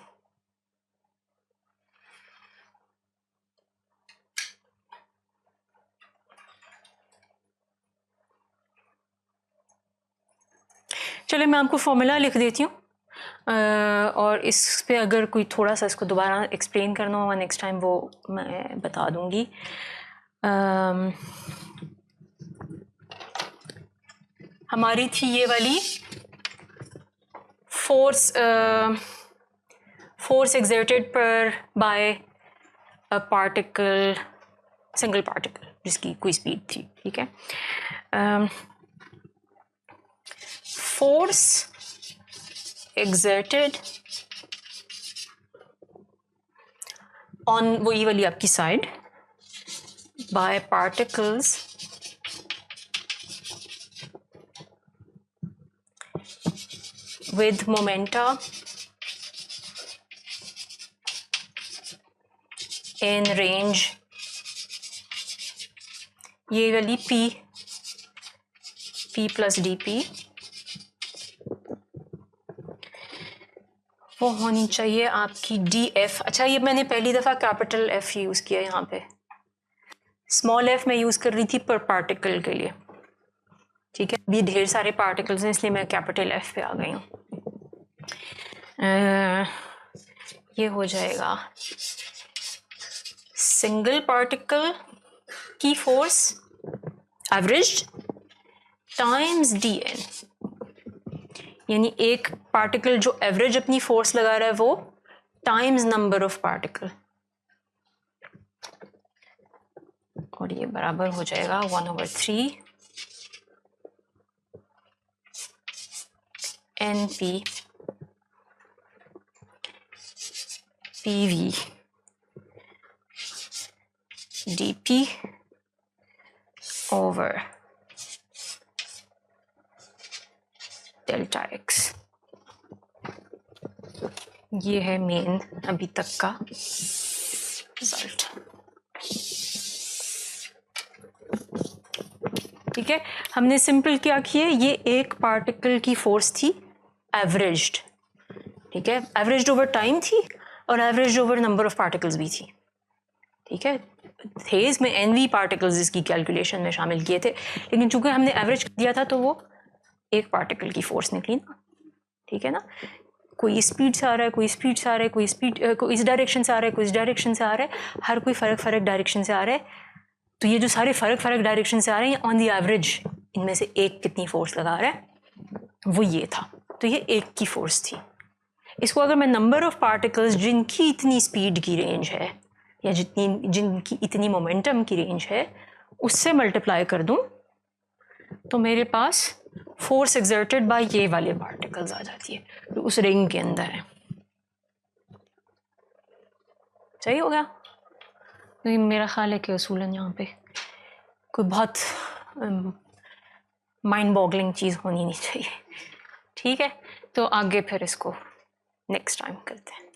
चलिए मैं आपको फॉर्मूला लिख देती हूँ, और इस पे अगर कोई थोड़ा सा इसको दोबारा एक्सप्लेन करना होगा नेक्स्ट टाइम, वो मैं बता दूँगी। हमारी थी ये वाली फोर्स एक्सर्टेड पर by a particle, single particle जिसकी कोई स्पीड थी, ठीक है। फोर्स एक्सर्टेड ऑन, वो ये वाली आपकी side, bye particles with momenta in range, ये वाली p प्लस dp वो होनी चाहिए आपकी df। अच्छा, ये मैंने पहली दफ़ा कैपिटल f यूज़ किया, यहाँ पे स्मॉल f मैं यूज़ कर रही थी पर पार्टिकल के लिए, ठीक है। अभी ढेर सारे पार्टिकल्स हैं इसलिए मैं कैपिटल f पे आ गई हूँ। ये हो जाएगा सिंगल पार्टिकल की फोर्स एवरेज टाइम्स dn, यानी एक पार्टिकल जो एवरेज अपनी फोर्स लगा रहा है वो टाइम्स नंबर ऑफ पार्टिकल, और ये बराबर हो जाएगा 1/3 NP PV dP over delta x। ये है मेन अभी तक का रिजल्ट। ठीक है, हमने सिंपल क्या किए, ये एक पार्टिकल की फोर्स थी एवरेज्ड, ठीक है, एवरेज्ड ओवर टाइम थी और averaged over number of particles भी थी। ठीक है, थे इसमें NV पार्टिकल्स इसकी कैलकुलेशन में शामिल किए थे, लेकिन चूंकि हमने एवरेज दिया था तो वो एक पार्टिकल की फोर्स निकली ना। ठीक है ना, कोई स्पीड से आ रहा है, कोई स्पीड से आ रहा है, कोई स्पीड कोई इस डायरेक्शन से आ रहा है, कोई इस डायरेक्शन से आ रहा है, हर कोई फ़र्क डायरेक्शन से आ रहा है। तो ये जो सारे फ़र्क डायरेक्शन से आ रहे हैं, ऑन दी एवरेज इनमें से एक कितनी फोर्स लगा रहा है, वो ये था। तो ये एक की फोर्स थी। इसको अगर मैं नंबर ऑफ पार्टिकल्स जिनकी इतनी स्पीड की रेंज है या जिनकी इतनी मोमेंटम की रेंज है उससे मल्टीप्लाई कर दूं तो मेरे पास फोर्स एक्सर्टेड बाय ये वाले पार्टिकल्स आ जाती है, तो उस रिंग के अंदर है। सही हो गया। तो मेरा ख्याल है कि असूलन यहाँ पे कोई बहुत माइंड बॉगलिंग चीज़ होनी नहीं चाहिए। ठीक है, तो आगे फिर इसको नेक्स्ट टाइम करते हैं।